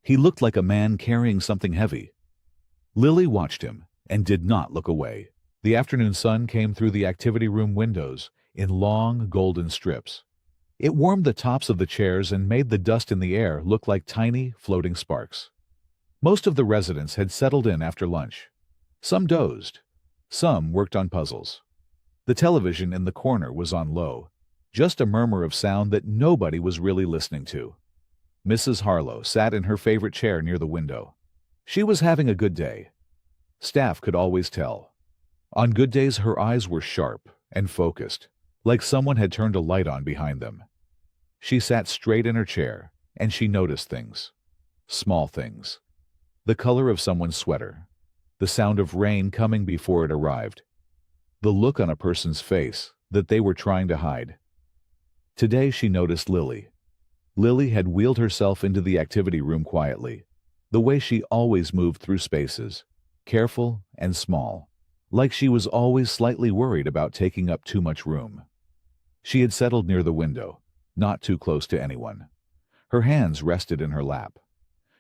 He looked like a man carrying something heavy. Lily watched him and did not look away. The afternoon sun came through the activity room windows in long, golden strips. It warmed the tops of the chairs and made the dust in the air look like tiny, floating sparks. Most of the residents had settled in after lunch. Some dozed. Some worked on puzzles. The television in the corner was on low, just a murmur of sound that nobody was really listening to. Mrs. Harlow sat in her favorite chair near the window. She was having a good day. Staff could always tell. On good days, her eyes were sharp and focused, like someone had turned a light on behind them. She sat straight in her chair, and she noticed things. Small things. The color of someone's sweater. The sound of rain coming before it arrived. The look on a person's face that they were trying to hide. Today she noticed Lily. Lily had wheeled herself into the activity room quietly, the way she always moved through spaces, careful and small, like she was always slightly worried about taking up too much room. She had settled near the window, not too close to anyone. Her hands rested in her lap.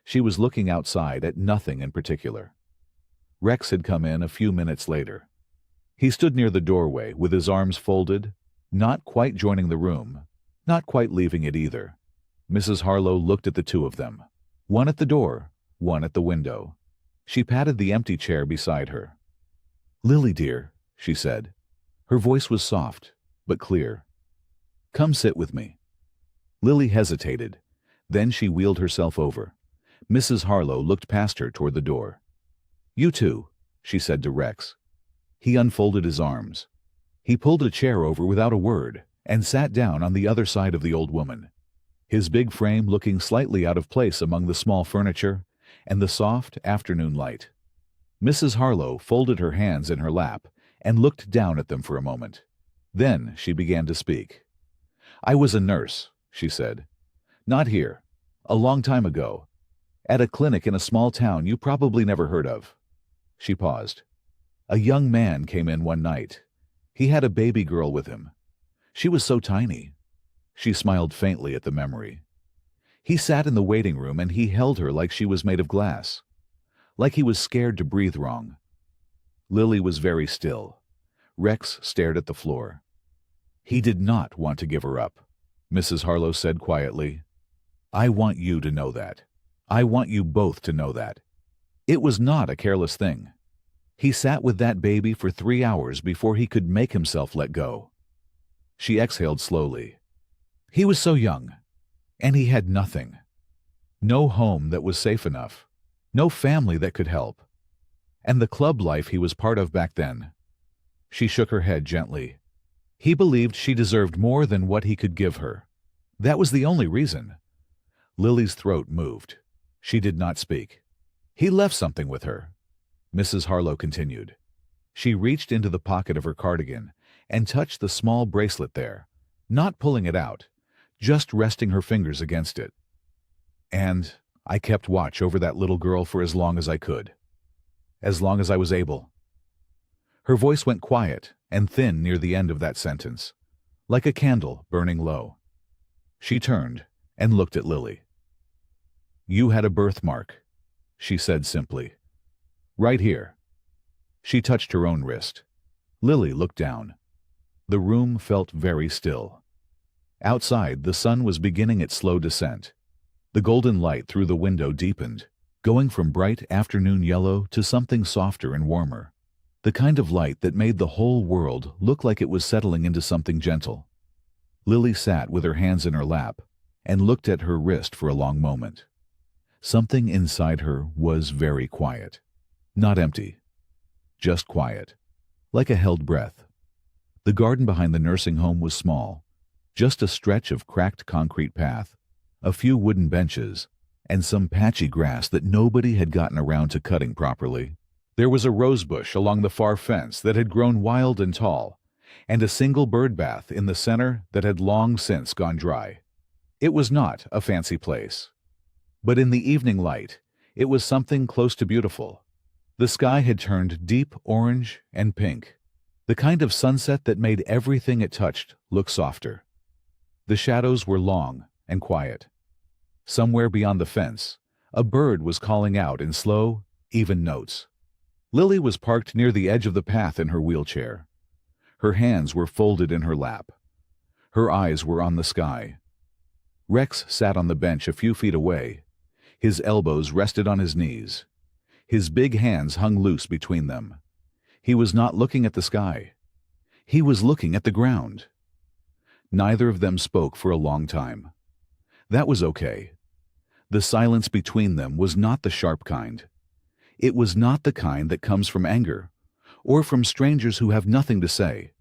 She was looking outside at nothing in particular. Rex had come in a few minutes later. He stood near the doorway with his arms folded, not quite joining the room, not quite leaving it either. Mrs. Harlow looked at the two of them, one at the door, one at the window. She patted the empty chair beside her. "Lily, dear," she said. Her voice was soft, but clear. "Come sit with me." Lily hesitated. Then she wheeled herself over. Mrs. Harlow looked past her toward the door. "You too," she said to Rex. He unfolded his arms. He pulled a chair over without a word and sat down on the other side of the old woman, his big frame looking slightly out of place among the small furniture and the soft afternoon light. Mrs. Harlow folded her hands in her lap and looked down at them for a moment. Then she began to speak. "I was a nurse," she said. "Not here. A long time ago. At a clinic in a small town you probably never heard of." She paused. "A young man came in one night. He had a baby girl with him. She was so tiny." She smiled faintly at the memory. "He sat in the waiting room and he held her like she was made of glass. Like he was scared to breathe wrong." Lily was very still. Rex stared at the floor. "He did not want to give her up," Mrs. Harlow said quietly. "I want you to know that. I want you both to know that. It was not a careless thing. He sat with that baby for 3 hours before he could make himself let go. She exhaled slowly. He was so young, and he had nothing. No home that was safe enough. No family that could help. And the club life he was part of back then. She shook her head gently. He believed she deserved more than what he could give her. That was the only reason. Lily's throat moved. She did not speak. He left something with her. Mrs. Harlow continued. She reached into the pocket of her cardigan and touched the small bracelet there, not pulling it out, just resting her fingers against it. And I kept watch over that little girl for as long as I could. As long as I was able. Her voice went quiet and thin near the end of that sentence, like a candle burning low. She turned and looked at Lily. You had a birthmark, she said simply. Right here. She touched her own wrist. Lily looked down. The room felt very still. Outside, the sun was beginning its slow descent. The golden light through the window deepened, going from bright afternoon yellow to something softer and warmer. The kind of light that made the whole world look like it was settling into something gentle. Lily sat with her hands in her lap and looked at her wrist for a long moment. Something inside her was very quiet. Not empty. Just quiet. Like a held breath. The garden behind the nursing home was small. Just a stretch of cracked concrete path, a few wooden benches, and some patchy grass that nobody had gotten around to cutting properly. There was a rose bush along the far fence that had grown wild and tall, and a single bird bath in the center that had long since gone dry. It was not a fancy place. But in the evening light, it was something close to beautiful. The sky had turned deep orange and pink, the kind of sunset that made everything it touched look softer. The shadows were long and quiet. Somewhere beyond the fence, a bird was calling out in slow, even notes. Lily was parked near the edge of the path in her wheelchair. Her hands were folded in her lap. Her eyes were on the sky. Rex sat on the bench a few feet away. His elbows rested on his knees. His big hands hung loose between them. He was not looking at the sky. He was looking at the ground. Neither of them spoke for a long time. That was okay. The silence between them was not the sharp kind. It was not the kind that comes from anger, or from strangers who have nothing to say.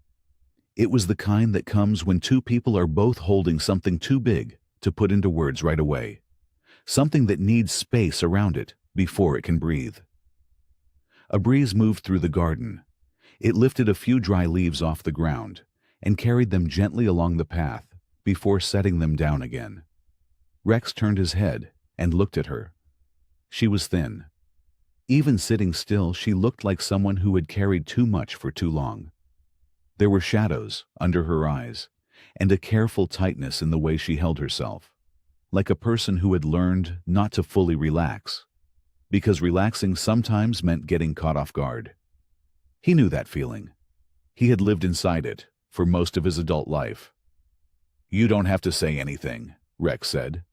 It was the kind that comes when two people are both holding something too big to put into words right away. Something that needs space around it before it can breathe. A breeze moved through the garden. It lifted a few dry leaves off the ground and carried them gently along the path before setting them down again. Rex turned his head and looked at her. She was thin. Even sitting still, she looked like someone who had carried too much for too long. There were shadows under her eyes and a careful tightness in the way she held herself, like a person who had learned not to fully relax, because relaxing sometimes meant getting caught off guard. He knew that feeling. He had lived inside it for most of his adult life. You don't have to say anything, Rex said.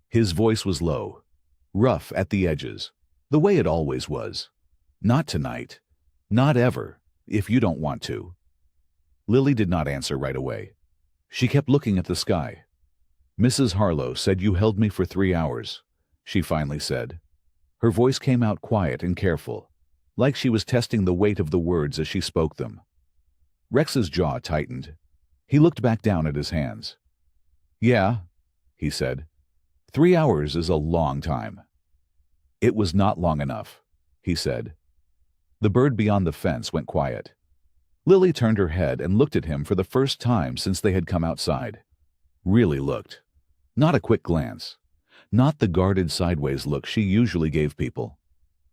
His voice was low, rough at the edges, the way it always was. Not tonight. Not ever, if you don't want to. Lily did not answer right away. She kept looking at the sky. Mrs. Harlow said you held me for 3 hours, she finally said. Her voice came out quiet and careful, like she was testing the weight of the words as she spoke them. Rex's jaw tightened. He looked back down at his hands. Yeah, he said. 3 hours is a long time. It was not long enough, he said. The bird beyond the fence went quiet. Lily turned her head and looked at him for the first time since they had come outside. Really looked. Not a quick glance. Not the guarded sideways look she usually gave people.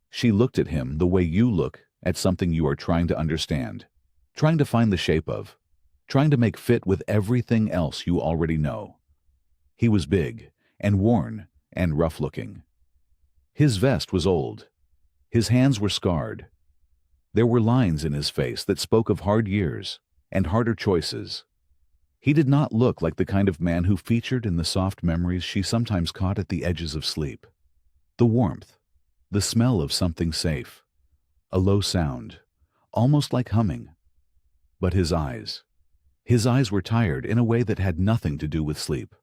She looked at him the way you look at something you are trying to understand, trying to find the shape of, trying to make fit with everything else you already know. He was big and worn and rough-looking. His vest was old. His hands were scarred. There were lines in his face that spoke of hard years and harder choices. He did not look like the kind of man who featured in the soft memories she sometimes caught at the edges of sleep. The warmth, the smell of something safe, a low sound, almost like humming. But his eyes were tired in a way that had nothing to do with sleep.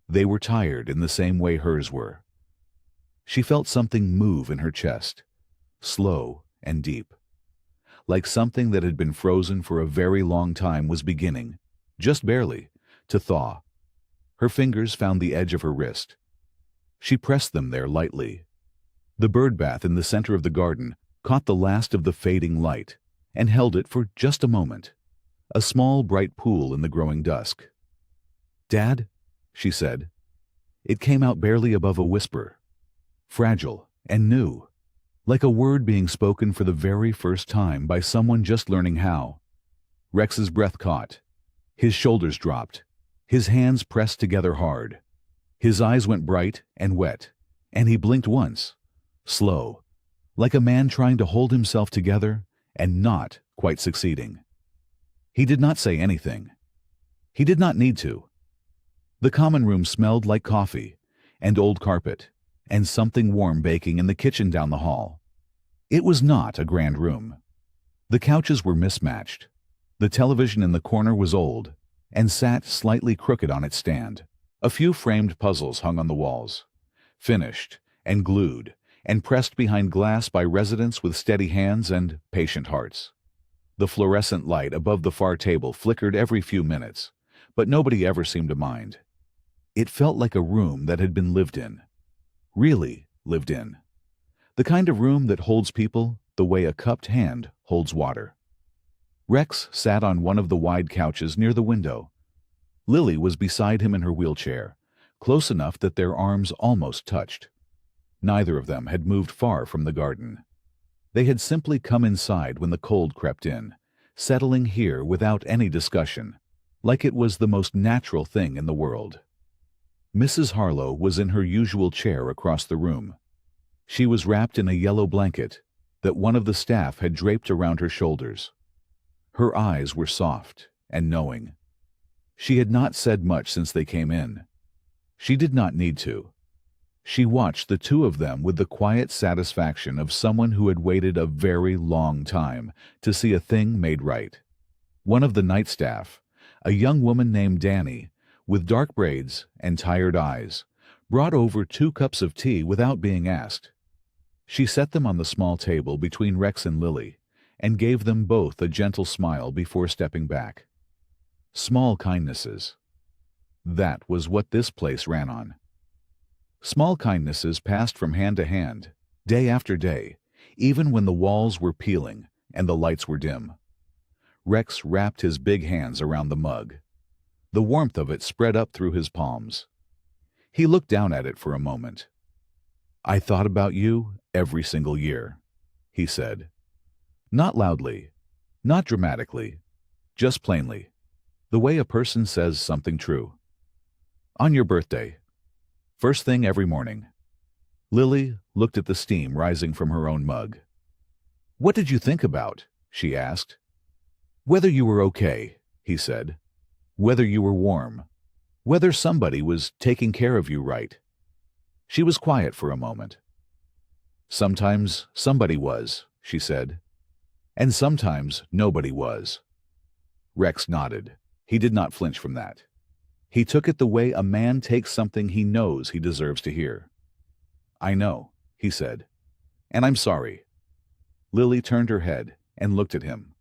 They were tired in the same way hers were. She felt something move in her chest, slow and deep, like something that had been frozen for a very long time was beginning, just barely, to thaw. Her fingers found the edge of her wrist. She pressed them there lightly. The bird bath in the center of the garden caught the last of the fading light and held it for just a moment, a small bright pool in the growing dusk. "Dad?" she said. It came out barely above a whisper, fragile and new, like a word being spoken for the very first time by someone just learning how. Rex's breath caught. His shoulders dropped. His hands pressed together hard. His eyes went bright and wet, and he blinked once, slow, like a man trying to hold himself together and not quite succeeding. He did not say anything. He did not need to. The common room smelled like coffee and old carpet and something warm baking in the kitchen down the hall. It was not a grand room. The couches were mismatched. The television in the corner was old and sat slightly crooked on its stand. A few framed puzzles hung on the walls, finished and glued and pressed behind glass by residents with steady hands and patient hearts. The fluorescent light above the far table flickered every few minutes, but nobody ever seemed to mind. It felt like a room that had been lived in. Really lived in. The kind of room that holds people the way a cupped hand holds water. Rex sat on one of the wide couches near the window. Lily was beside him in her wheelchair, close enough that their arms almost touched. Neither of them had moved far from the garden. They had simply come inside when the cold crept in, settling here without any discussion, like it was the most natural thing in the world. Mrs. Harlow was in her usual chair across the room. She was wrapped in a yellow blanket that one of the staff had draped around her shoulders. Her eyes were soft and knowing. She had not said much since they came in. She did not need to. She watched the two of them with the quiet satisfaction of someone who had waited a very long time to see a thing made right. One of the night staff, a young woman named Danny, with dark braids and tired eyes, brought over 2 cups of tea without being asked. She set them on the small table between Rex and Lily and gave them both a gentle smile before stepping back. Small kindnesses. That was what this place ran on. Small kindnesses passed from hand to hand, day after day, even when the walls were peeling and the lights were dim. Rex wrapped his big hands around the mug. The warmth of it spread up through his palms. He looked down at it for a moment. "I thought about you every single year," he said. Not loudly, not dramatically, just plainly, the way a person says something true. "On your birthday. First thing every morning." Lily looked at the steam rising from her own mug. "What did you think about?" she asked. "Whether you were okay," he said. "Whether you were warm. Whether somebody was taking care of you right." She was quiet for a moment. "Sometimes somebody was," she said. "And sometimes nobody was." Rex nodded. He did not flinch from that. He took it the way a man takes something he knows he deserves to hear. "I know," he said. "And I'm sorry." Lily turned her head and looked at him.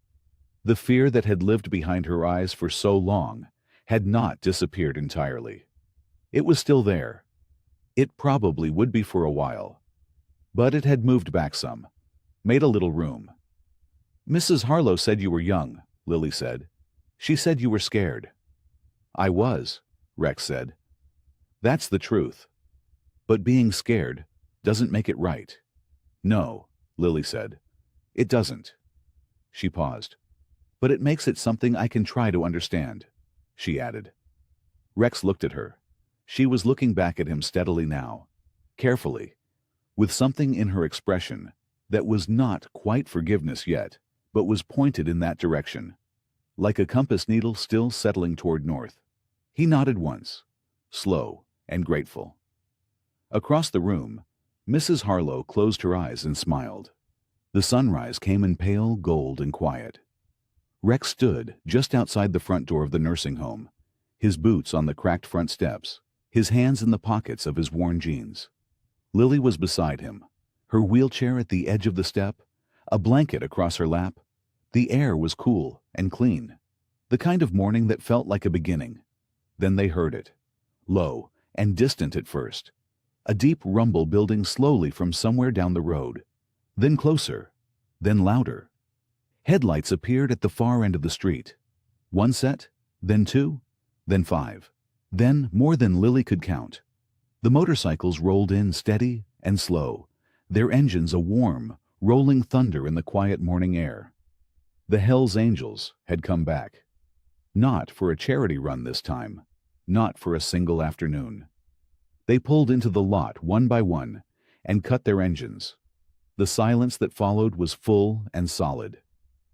The fear that had lived behind her eyes for so long had not disappeared entirely. It was still there. It probably would be for a while. But it had moved back some, made a little room. "Mrs. Harlow said you were young," Lily said. "She said you were scared." "I was," Rex said. "That's the truth. But being scared doesn't make it right." "No," Lily said. "It doesn't." She paused. "But it makes it something I can try to understand," she added. Rex looked at her. She was looking back at him steadily now, carefully, with something in her expression that was not quite forgiveness yet, but was pointed in that direction, like a compass needle still settling toward north. He nodded once, slow and grateful. Across the room, Mrs. Harlow closed her eyes and smiled. The sunrise came in pale gold and quiet. Rex stood just outside the front door of the nursing home, his boots on the cracked front steps, his hands in the pockets of his worn jeans. Lily was beside him, her wheelchair at the edge of the step, a blanket across her lap. The air was cool and clean, the kind of morning that felt like a beginning. Then they heard it, low and distant at first, a deep rumble building slowly from somewhere down the road, then closer, then louder. Headlights appeared at the far end of the street. One set, then two, then five, then more than Lily could count. The motorcycles rolled in steady and slow, their engines a warm, rolling thunder in the quiet morning air. The Hells Angels had come back. Not for a charity run this time, not for a single afternoon. They pulled into the lot one by one and cut their engines. The silence that followed was full and solid.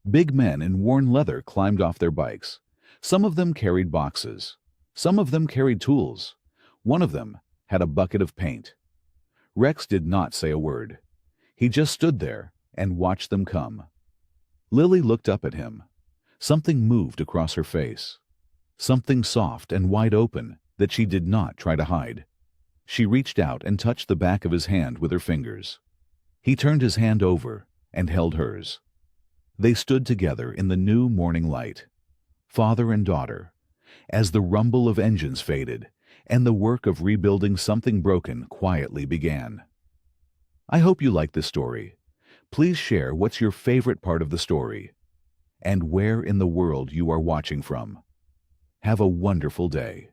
Big men in worn leather climbed off their bikes. Some of them carried boxes. Some of them carried tools. One of them had a bucket of paint. Rex did not say a word. He just stood there and watched them come. Lily looked up at him. Something moved across her face. Something soft and wide open that she did not try to hide. She reached out and touched the back of his hand with her fingers. He turned his hand over and held hers. They stood together in the new morning light, father and daughter, as the rumble of engines faded and the work of rebuilding something broken quietly began. I hope you like this story. Please share what's your favorite part of the story and where in the world you are watching from. Have a wonderful day.